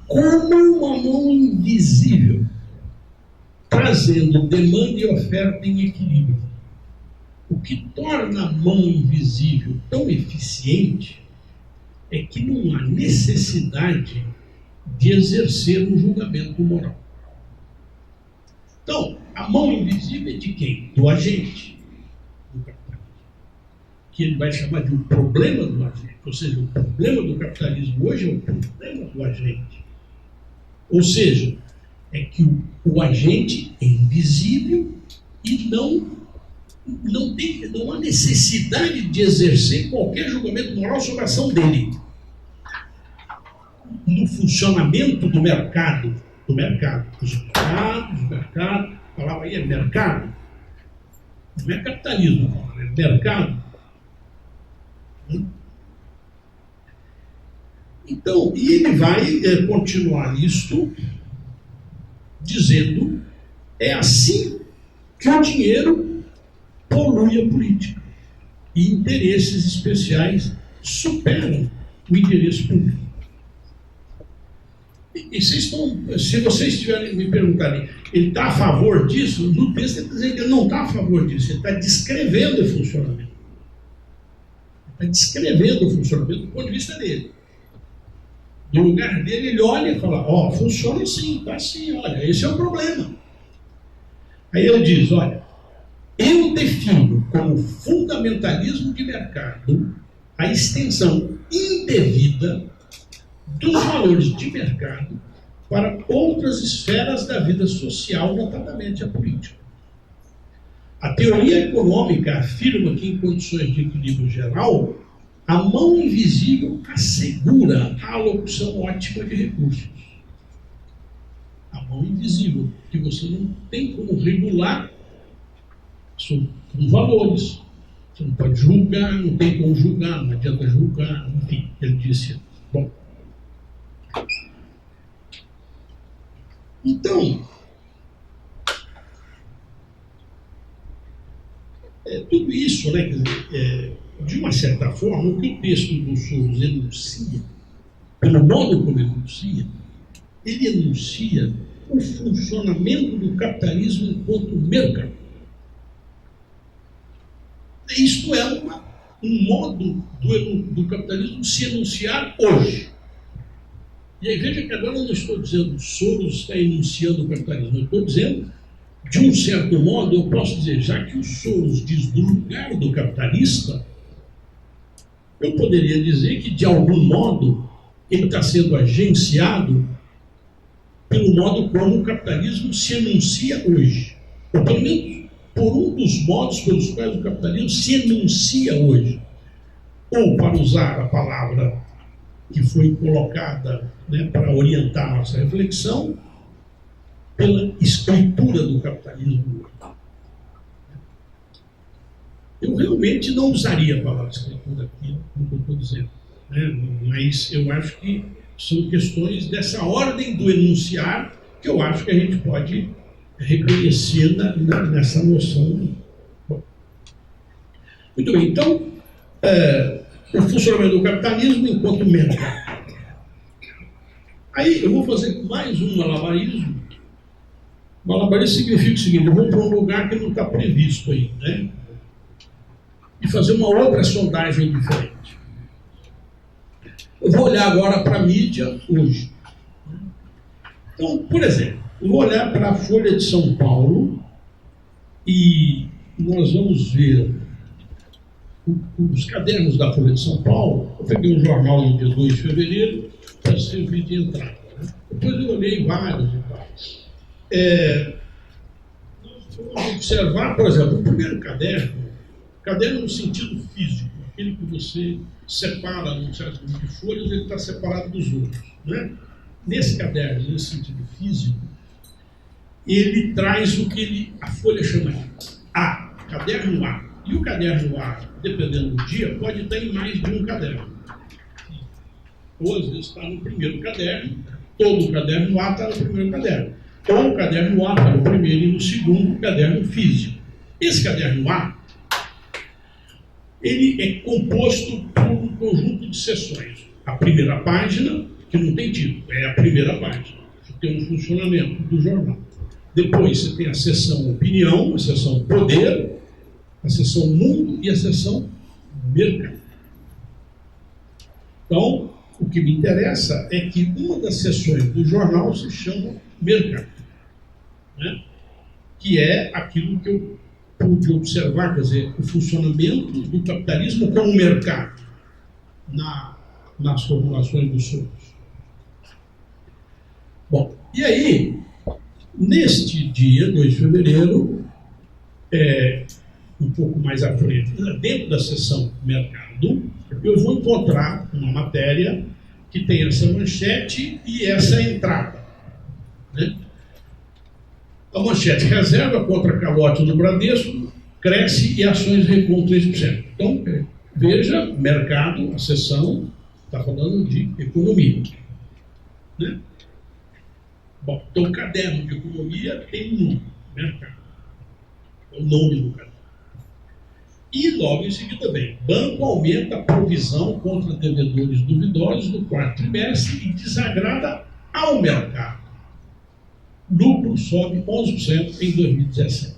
como uma mão invisível, trazendo demanda e oferta em equilíbrio. O que torna a mão invisível tão eficiente é que não há necessidade de exercer um julgamento moral. Então, a mão invisível é de quem? Do agente, do capitalismo, que ele vai chamar de um problema do agente. Ou seja, o problema do capitalismo hoje é o problema do agente. Ou seja, é que o agente é invisível e não há necessidade de exercer qualquer julgamento moral sobre a ação dele. No funcionamento do mercado, os mercados, a palavra aí é mercado, não é capitalismo, é mercado. Então, e ele vai continuar isto dizendo, é assim que o dinheiro polui a política e interesses especiais superam o interesse público. E se vocês estiverem me perguntarem, ele está a favor disso? No texto ele está dizendo que ele não está a favor disso, ele está descrevendo o funcionamento. Está descrevendo o funcionamento do ponto de vista dele. Do lugar dele, ele olha e fala, funciona assim, está assim, olha, esse é o problema. Aí ele diz, olha, eu defino como fundamentalismo de mercado a extensão indevida dos valores de mercado para outras esferas da vida social, notadamente a política. A teoria econômica afirma que, em condições de equilíbrio geral, a mão invisível assegura a alocução ótima de recursos. A mão invisível, que você não tem como regular com valores. Você não pode julgar, não tem como julgar, não adianta julgar, enfim, ele disse. Bom. Então, tudo isso, né, quer dizer, de uma certa forma, o que o texto do Soros enuncia, pelo modo como ele enuncia o funcionamento do capitalismo enquanto mercado. Isto é um modo do capitalismo se enunciar hoje. E aí veja que agora eu não estou dizendo que o Soros está enunciando o capitalismo, eu estou dizendo, de um certo modo, eu posso dizer, já que o Soros diz do lugar do capitalista, eu poderia dizer que, de algum modo, ele está sendo agenciado pelo modo como o capitalismo se enuncia hoje. Ou pelo menos por um dos modos pelos quais o capitalismo se enuncia hoje. Ou, para usar a palavra que foi colocada, né, para orientar a nossa reflexão, pela escritura do capitalismo hoje. Eu realmente não usaria a palavra escritura aqui, no que eu estou dizendo, né? Mas eu acho que são questões dessa ordem do enunciar que eu acho que a gente pode reconhecer nessa noção. Bom, muito bem, então, o funcionamento do capitalismo enquanto mercado. Aí eu vou fazer mais um malabarismo. Malabarismo significa o seguinte: eu vou para um lugar que não está previsto aí, né? E fazer uma outra sondagem diferente. Eu vou olhar agora para a mídia hoje. Então, por exemplo, eu vou olhar para a Folha de São Paulo e nós vamos ver os cadernos da Folha de São Paulo. Eu peguei um jornal no dia 2 de fevereiro para servir de entrada, né? Depois eu olhei vários e tal. Nós vamos observar, por exemplo, o primeiro caderno no sentido físico, aquele que você separa num certo número de folhas, ele está separado dos outros, né? Nesse caderno, nesse sentido físico, ele traz o que a folha chama de A, caderno A. E o caderno A, dependendo do dia, pode estar em mais de um caderno. Ou às vezes está no primeiro caderno, todo o caderno A está no primeiro caderno. Ou o caderno A está no primeiro e no segundo caderno físico. Esse caderno A, ele é composto por um conjunto de seções. A primeira página, que não tem título, é a primeira página, que tem um funcionamento do jornal. Depois você tem a seção opinião, a seção poder, a seção mundo e a seção mercado. Então, o que me interessa é que uma das seções do jornal se chama mercado, né? Que é aquilo que eu pude observar, quer dizer, o funcionamento do capitalismo como mercado nas formulações dos sonhos. Bom, e aí, neste dia, 2 de fevereiro, um pouco mais à frente, dentro da seção mercado, eu vou encontrar uma matéria que tem essa manchete e essa entrada, né? A manchete: reserva contra calote do Bradesco cresce e ações recuam 3%. Então, veja, mercado, a seção está falando de economia, né? Bom, então o caderno de economia tem um nome, mercado. É o nome do caderno. E logo em seguida vem: banco aumenta a provisão contra devedores duvidosos no 4º trimestre e desagrada ao mercado. Lucro sobe 11% em 2017.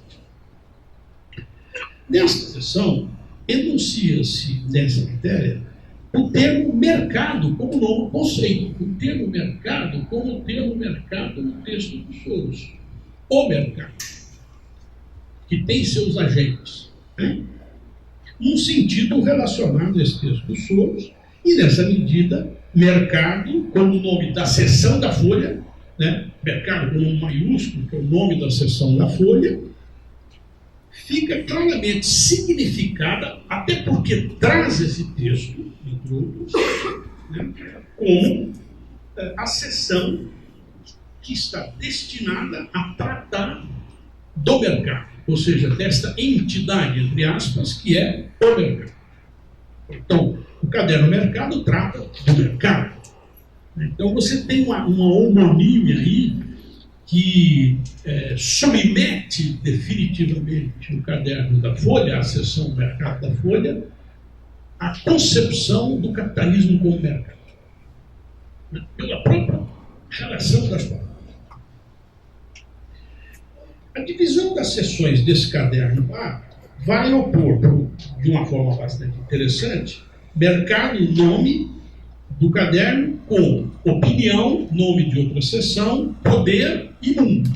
Nesta sessão, enuncia-se nessa matéria o termo mercado como novo conceito. O termo mercado como o termo mercado no texto dos Soros. O mercado, que tem seus agentes, né? Num sentido relacionado a esse texto dos Soros, e nessa medida, mercado como o nome da seção da Folha, né? Mercado com nome maiúsculo, que é o nome da seção da Folha, fica claramente significada, até porque traz esse texto, entre outros, né, como a seção que está destinada a tratar do mercado, ou seja, desta entidade, entre aspas, que é o mercado. Então, o caderno mercado trata do mercado. Então, você tem uma homonímia aí que submete definitivamente o caderno da Folha, a seção mercado da Folha, à concepção do capitalismo como mercado, né? Pela própria relação das palavras. A divisão das seções desse caderno vai opor, de uma forma bastante interessante, mercado, nome do caderno, com opinião, nome de outra seção, poder e mundo,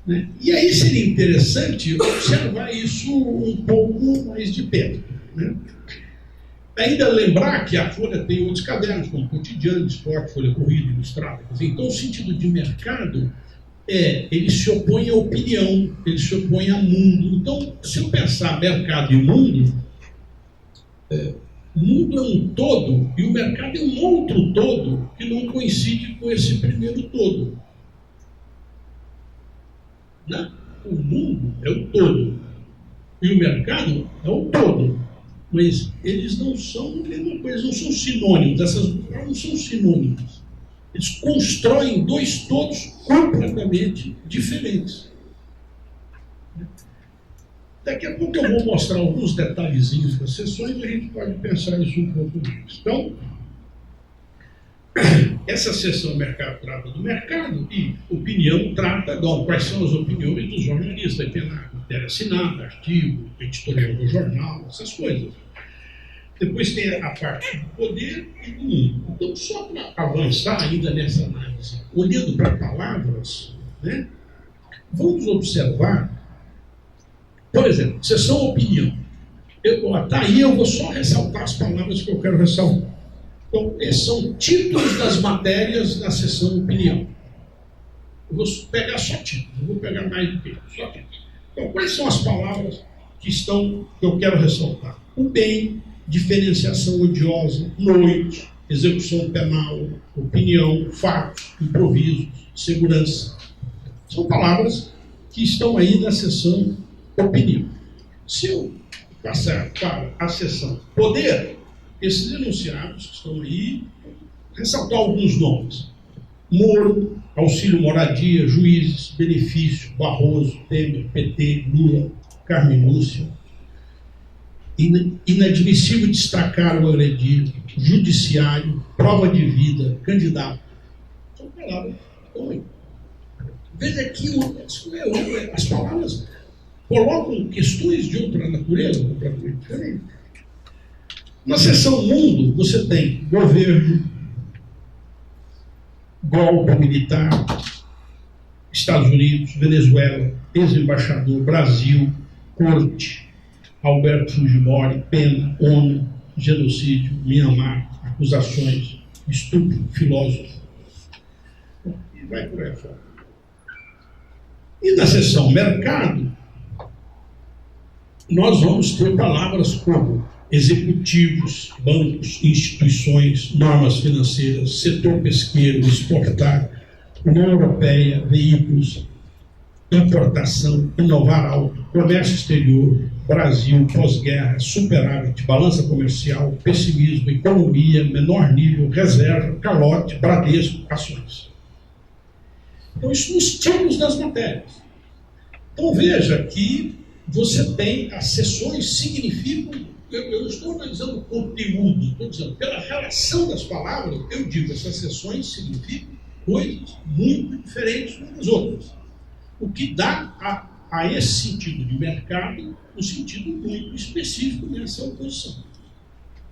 né? E aí seria interessante observar isso um pouco mais de perto, né? Ainda lembrar que a Folha tem outros cadernos, como Cotidiano, Esporte, Folha Corrida, Ilustrada. Então, o sentido de mercado ele se opõe à opinião, ele se opõe ao mundo. Então, se eu pensar mercado e mundo, o mundo é um todo e o mercado é um outro todo que não coincide com esse primeiro todo, né? O mundo é o todo e o mercado é o todo. Mas eles não são a mesma coisa, não são sinônimos, essas palavras não são sinônimos. Eles constroem dois todos completamente diferentes. Daqui a pouco eu vou mostrar alguns detalhezinhos das sessões e a gente pode pensar isso um pouco mais. Então, essa sessão mercado trata do mercado e opinião trata de quais são as opiniões dos jornalistas, tem na matéria assinada, artigo, editorial do jornal, essas coisas. Depois tem a parte do poder e do mundo. Então, só para avançar ainda nessa análise, olhando para palavras, né, vamos observar, por exemplo, seção opinião. Daí eu vou só ressaltar as palavras que eu quero ressaltar. Então, esses são títulos das matérias da seção opinião. Eu vou pegar só títulos, não vou pegar mais do que isso, só títulos. Então, quais são as palavras que eu quero ressaltar? O bem, diferenciação odiosa, noite, execução penal, opinião, fatos, improvisos, segurança. São palavras que estão aí na seção opinião. Se eu passar para a seção poder, esses enunciados que estão aí, ressaltar alguns nomes. Moro, auxílio moradia, juízes, benefício, Barroso, Temer, PT, Lula, Carmen Lúcia. Inadmissível destacar o agredido, judiciário, prova de vida, candidato. São palavras. Veja que as palavras colocam questões de outra natureza, completamente diferente. Na seção mundo, você tem governo, golpe militar, Estados Unidos, Venezuela, ex-embaixador, Brasil, corte, Alberto Fujimori, pena, ONU, genocídio, Mianmar, acusações, estupro, filósofo. E vai por aí fora. E na seção mercado, nós vamos ter palavras como executivos, bancos, instituições, normas financeiras, setor pesqueiro, exportar, União Europeia, veículos, importação, inovar alto, comércio exterior, Brasil, pós-guerra, superávit, balança comercial, pessimismo, economia, menor nível, reserva, calote, Bradesco, ações. Então, isso nos títulos das matérias. Então, veja que você tem as sessões significam, eu não estou analisando o conteúdo, estou dizendo, pela relação das palavras, eu digo, essas sessões significam coisas muito diferentes umas das outras. O que dá a esse sentido de mercado um sentido muito específico nessa oposição.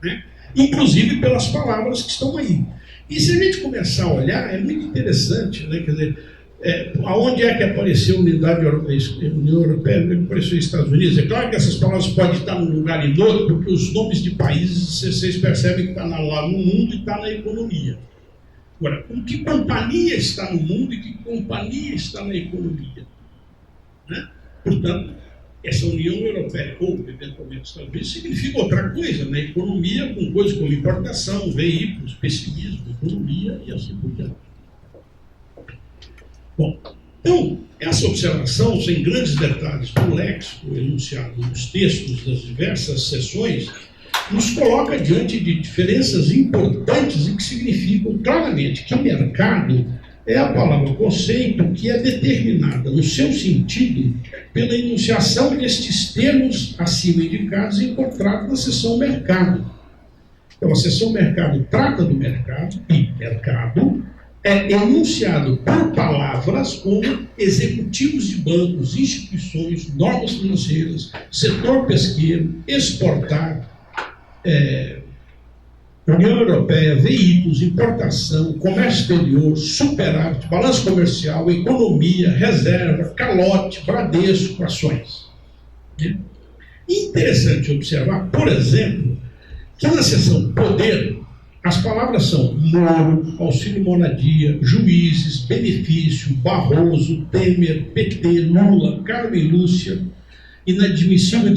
Né? Inclusive pelas palavras que estão aí. E se a gente começar a olhar, é muito interessante, né? Quer dizer, aonde é que apareceu a unidade União Europeia, onde é que apareceu os Estados Unidos? É claro que essas palavras podem estar num lugar e no outro, porque os nomes de países, vocês percebem que está lá no mundo e está na economia. Agora, com que companhia está no mundo e que companhia está na economia? Né? Portanto, essa União Europeia, ou eventualmente Estados Unidos, significa outra coisa, na economia, com coisas como importação, veículos, pessimismo, economia e assim por diante. Bom, então, essa observação, sem grandes detalhes do léxico enunciado nos textos das diversas sessões, nos coloca diante de diferenças importantes e que significam claramente que mercado é a palavra conceito que é determinada no seu sentido pela enunciação destes termos acima indicados e encontrados na seção mercado. Então, a seção mercado trata do mercado e mercado é enunciado por palavras como executivos de bancos, instituições, normas financeiras, setor pesqueiro, exportar, União Europeia, veículos, importação, comércio exterior, superávit, balanço comercial, economia, reserva, calote, Bradesco, ações. Interessante observar, por exemplo, que na seção poder, as palavras são Moro, auxílio moradia, juízes, benefício, Barroso, Temer, PT, Lula, Carmen Lúcia, inadmissível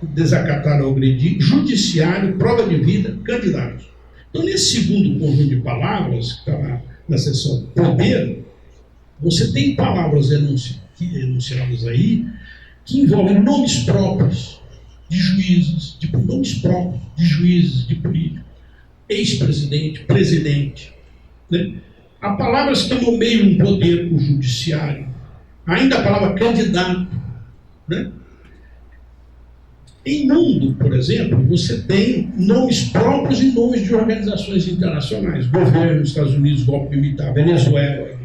desacatar ou agredir, judiciário, prova de vida, candidatos. Então, nesse segundo conjunto de palavras, que está na seção poder, você tem palavras enunciadas aí que envolve nomes próprios de juízes, de políticos, ex-presidente, presidente, né? Há palavras que nomeiam um poder, o judiciário. Ainda a palavra candidato, né? Em mundo, por exemplo, você tem nomes próprios e nomes de organizações internacionais. Governo, Estados Unidos, golpe militar, Venezuela,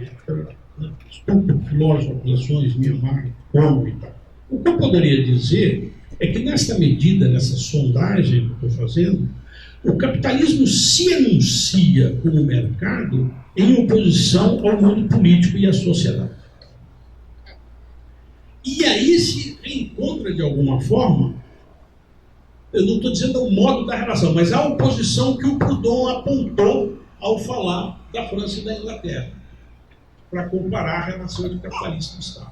estupro, filósofo, acusações, Myanmar, ONU e tal. O que eu poderia dizer é que nesta medida, nessa sondagem que estou fazendo, o capitalismo se anuncia como mercado em oposição ao mundo político e à sociedade. E aí se reencontra de alguma forma, eu não estou dizendo o modo da relação, mas a oposição que o Proudhon apontou ao falar da França e da Inglaterra, para comparar a relação de capitalista e Estado.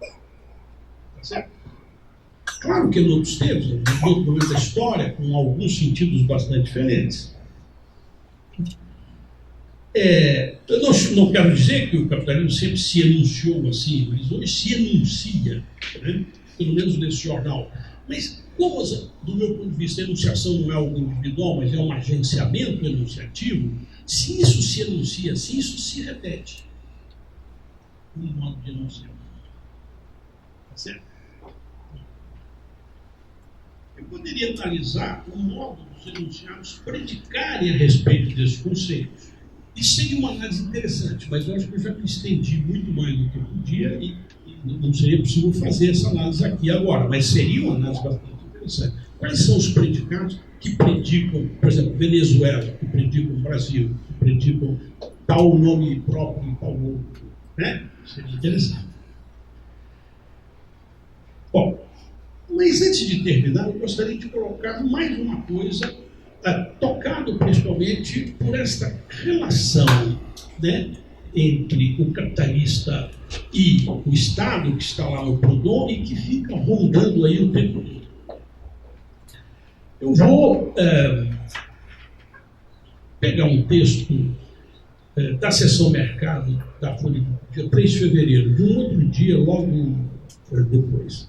Tá certo? Claro que em outros tempos, em outro momento da história, com alguns sentidos bastante diferentes. Eu não quero dizer que o capitalismo sempre se enunciou assim, mas hoje se enuncia, né? Pelo menos nesse jornal. Mas como, do meu ponto de vista, a enunciação não é algo individual, mas é um agenciamento enunciativo, se isso se enuncia assim, isso se repete no modo de enunciar. Tá certo? Eu poderia analisar o modo dos enunciados predicarem a respeito desses conceitos. Isso seria uma análise interessante, mas eu acho que eu já me estendi muito mais do que eu podia e não seria possível fazer essa análise aqui agora, mas seria uma análise bastante interessante. Quais são os predicados que predicam, por exemplo, Venezuela, que predicam Brasil, que predicam tal nome próprio e tal outro, né? Seria interessante. Bom, mas antes de terminar, eu gostaria de colocar mais uma coisa, tocado principalmente por esta relação, né, entre o capitalista e o Estado, que está lá no Proudhon e que fica rondando aí o tempo todo. Eu vou pegar um texto da seção mercado da Folha do dia 3 de fevereiro, de um outro dia, logo depois.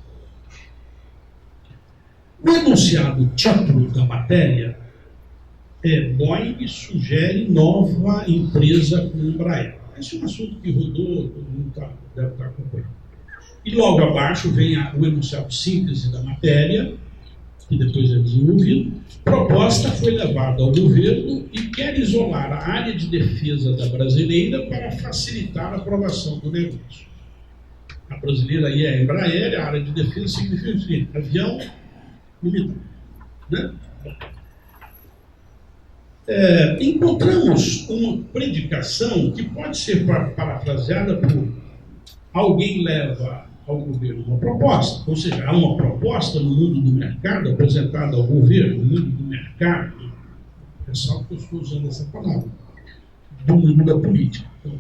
O enunciado título da matéria é Boeing sugere nova empresa com Embraer. Esse é um assunto que rodou, todo mundo deve estar acompanhando. E logo abaixo vem o enunciado síntese da matéria, que depois é desenvolvido. Proposta foi levada ao governo e quer isolar a área de defesa da brasileira para facilitar a aprovação do negócio. A brasileira aí é a Embraer, a área de defesa significa o seguinte: avião militar, né? Encontramos uma predicação que pode ser parafraseada por alguém leva ao governo uma proposta, ou seja, há uma proposta no mundo do mercado apresentada ao governo, no mundo do mercado, pessoal que eu estou usando essa palavra, do mundo da política. Então,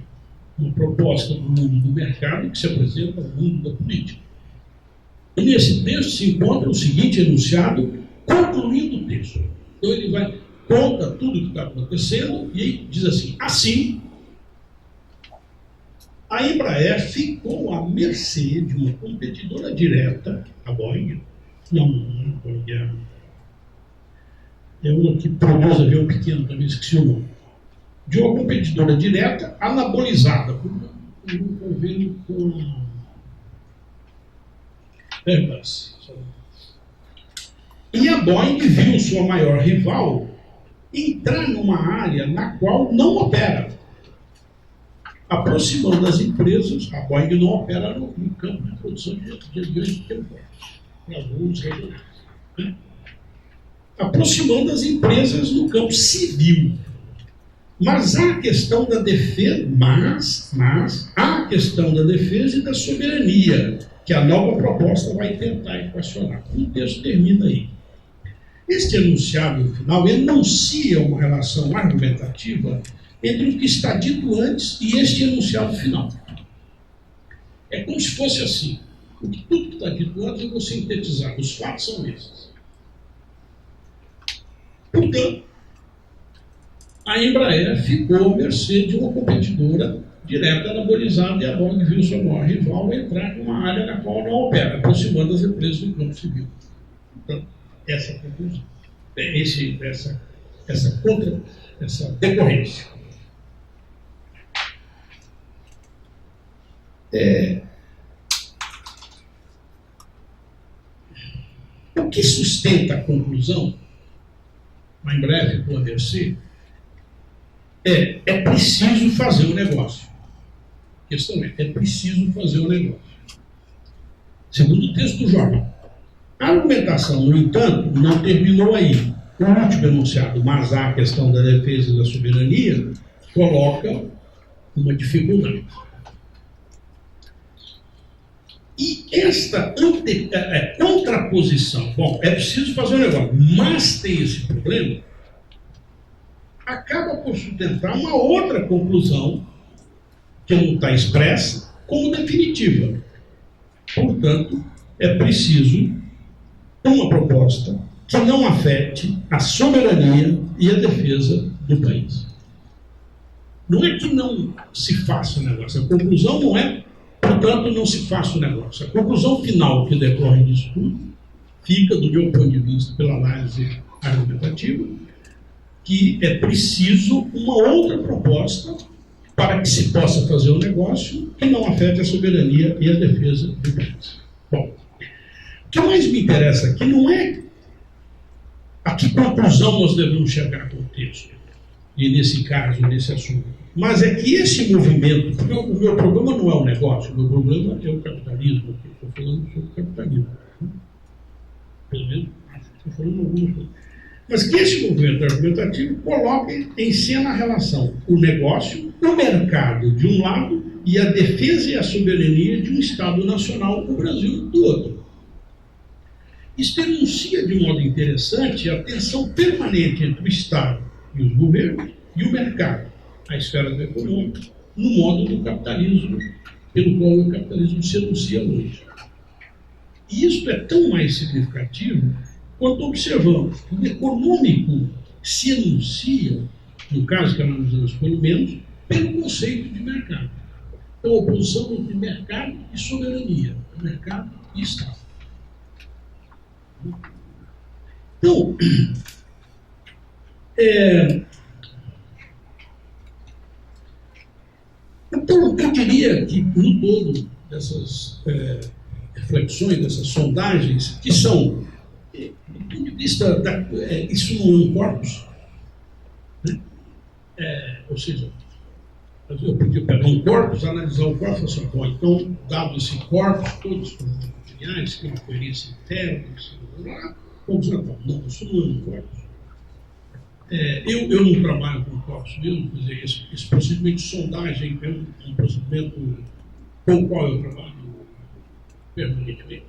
uma proposta do mundo do mercado que se apresenta ao mundo da política. E nesse texto se encontra o seguinte enunciado, concluindo o texto. Então ele conta tudo o que está acontecendo e diz assim, a Embraer ficou à mercê de uma competidora direta, a Boeing, é uma que produz avião pequeno, também esqueci o nome, de uma competidora direta anabolizada por um convênio com Airbus. E a Boeing viu sua maior rival entrar numa área na qual não opera, aproximando as empresas. A Boeing não opera no campo de produção de aviões de pequeno porte, para voos regionais, né? Aproximando as empresas no campo civil. Mas há a questão da defesa, há a questão da defesa e da soberania, que a nova proposta vai tentar equacionar. O texto termina aí. Este enunciado, no final, enuncia uma relação argumentativa entre o que está dito antes e este enunciado final. É como se fosse assim. Tudo que está dito antes eu vou sintetizar. Os fatos são esses. Portanto, a Embraer ficou à mercê de uma competidora direta anabolizada, e a BOG viu sua maior rival entrar numa área na qual não opera, aproximando as empresas do campo civil. Então, essa é a conclusão. Essa decorrência. O que sustenta a conclusão, mas em breve poder ser, é preciso fazer o negócio. A questão é preciso fazer o negócio. Segundo o texto do jornal. A argumentação, no entanto, não terminou aí. O último enunciado, mas a questão da defesa da soberania, coloca uma dificuldade. E esta contraposição, bom, é preciso fazer um negócio, mas tem esse problema, acaba por sustentar uma outra conclusão, que não está expressa, como definitiva. Portanto, é preciso uma proposta que não afete a soberania e a defesa do país. Não é que não se faça o negócio, a conclusão não é, portanto, não se faça o negócio. A conclusão final que decorre disso tudo fica, do meu ponto de vista, pela análise argumentativa, que é preciso uma outra proposta para que se possa fazer um negócio que não afete a soberania e a defesa do país. Bom, o que mais me interessa aqui não é a que conclusão nós devemos chegar com o texto, e nesse caso, nesse assunto, mas é que esse movimento, porque o meu problema não é o negócio, o meu problema é o capitalismo, estou falando sobre o capitalismo. Pelo menos, estou falando alguma coisa. Mas que esse movimento argumentativo coloque em cena a relação, o negócio, o mercado de um lado e a defesa e a soberania de um Estado nacional, o Brasil, do outro. Isso denuncia de modo interessante a tensão permanente entre o Estado e os governos e o mercado, a esfera do econômico, no modo do capitalismo, pelo qual o capitalismo se anuncia hoje. E isso é tão mais significativo quando observamos que o econômico se anuncia, no caso que analisamos pelo menos, pelo conceito de mercado. Então, a oposição entre mercado e soberania, mercado e Estado. Então, eu diria que no todo dessas reflexões, dessas sondagens, que são, do ponto de vista isso não é um corpus, né? Ou seja, eu podia pegar um corpus, analisar o corpus e falar assim, então, dado esse corpus, todos os materiais, que é uma coerência interna, vamos tratar. Não, isso não é um corpus. Eu não trabalho com corpus mesmo, quer dizer, esse procedimento de sondagem é um procedimento com o qual eu trabalho permanentemente.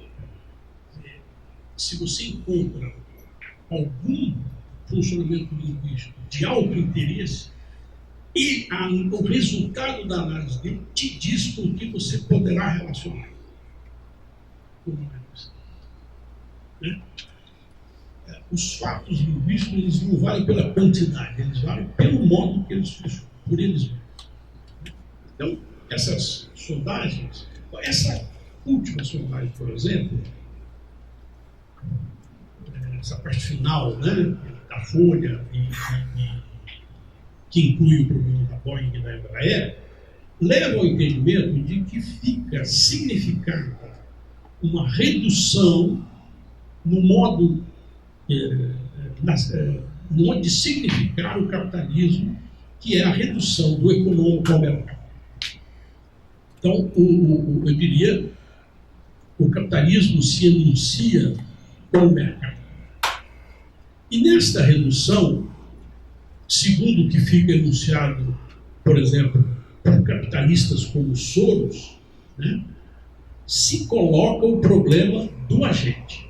Se você encontra algum funcionamento linguístico de alto interesse e o resultado da análise dele te diz com o que você poderá relacionar. Né? Os fatos linguísticos eles não valem pela quantidade, eles valem pelo modo que eles funcionam, por eles mesmos. Então, essas sondagens, essa última sondagem, por exemplo, essa parte final, né, da Folha, que inclui o problema da Boeing e da Embraer, leva ao entendimento de que fica significada uma redução no modo de significar o capitalismo, que é a redução do econômico ao mercado. Então, eu diria, o capitalismo se enuncia com o mercado. E nesta redução, segundo o que fica enunciado, por exemplo, por capitalistas como Soros, né, se coloca o problema do agente.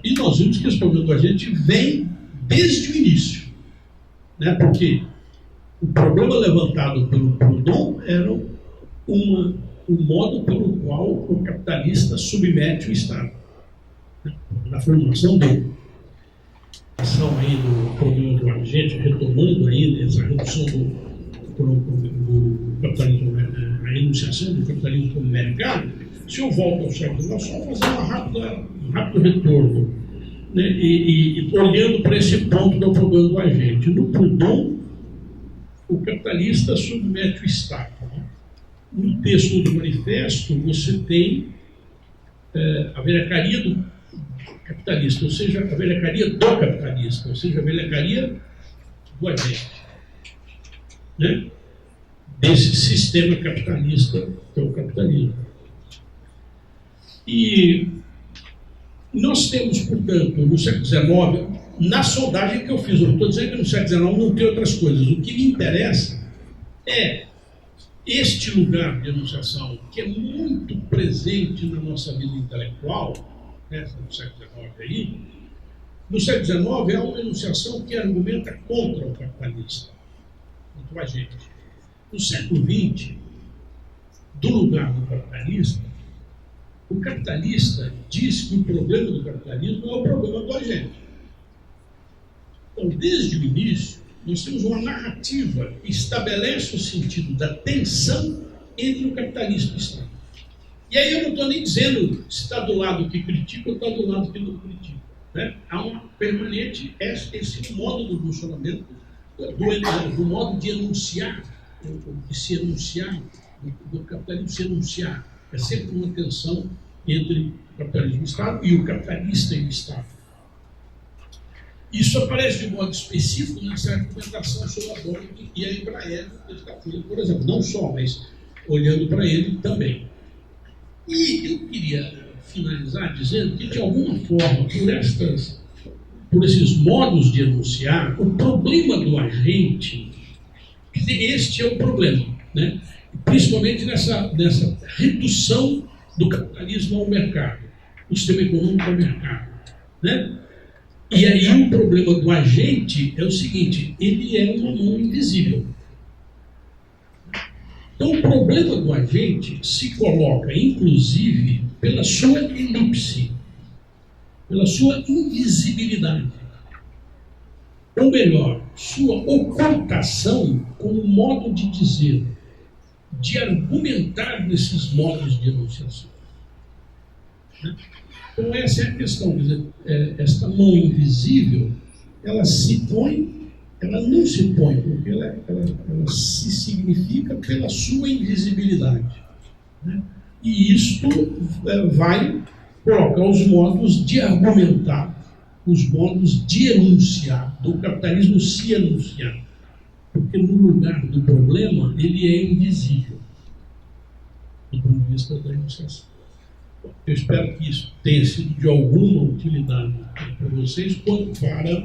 E nós vimos que esse problema do agente vem desde o início, né, porque o problema levantado pelo Proudhon era o modo pelo qual o capitalista submete o Estado, né, na formulação dele. A questão aí do problema do agente, retomando ainda essa redução o capitalismo, a enunciação do capitalismo como mercado, se eu volto ao século XIX, só fazer um rápido retorno, né, e olhando para esse ponto do problema do agente. No Proudhon, o capitalista submete o Estado. Né? No texto do manifesto, você tem a velhacaria do capitalista, ou seja, a velhacaria do capitalista, ou seja, a velhacaria do agente, né? Desse sistema capitalista que é o capitalismo. E nós temos, portanto, no século XIX, na sondagem que eu fiz, eu estou dizendo que no século XIX não tem outras coisas, o que me interessa é este lugar de enunciação, que é muito presente na nossa vida intelectual, né, no século XIX aí. No século XIX é uma enunciação que argumenta contra o capitalista, contra o agente. No século XX, do lugar do capitalista, o capitalista diz que o problema do capitalismo é o problema do agente. Então, desde o início, nós temos uma narrativa que estabelece o sentido da tensão entre o capitalista e o Estado. E aí eu não estou nem dizendo se está do lado que critica ou está do lado que não critica. Né? Há uma permanente, esse modo do funcionamento, do modo de enunciar, de se enunciar, do capitalismo se enunciar. É sempre uma tensão entre o capitalismo e o Estado e o capitalista e o Estado. Isso aparece de modo específico nessa argumentação sobre a Boeing e a Embraer, por exemplo. Não só, mas olhando para ele também. E eu queria finalizar dizendo que, de alguma forma, por esses modos de enunciar, o problema do agente, este é o problema, né? Principalmente nessa redução do capitalismo ao mercado, do sistema econômico ao mercado, né? E aí o problema do agente é o seguinte, ele é uma mão invisível. Então o problema do agente se coloca, inclusive, pela sua elipse, pela sua invisibilidade. Ou melhor, sua ocultação como modo de dizer, de argumentar nesses modos de enunciação. Então essa é a questão, quer dizer, esta mão invisível, ela não se põe, porque ela se significa pela sua invisibilidade. Né? E isto vai colocar os modos de argumentar, os modos de enunciar, do capitalismo se enunciar. Porque no lugar do problema, ele é invisível, do ponto de vista da enunciação. Eu espero que isso tenha sido de alguma utilidade para vocês, quanto para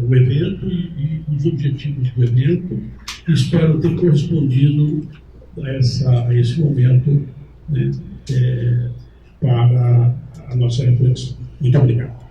o evento e os objetivos do evento. Espero ter correspondido a esse momento, né, para a nossa reflexão. Muito obrigado.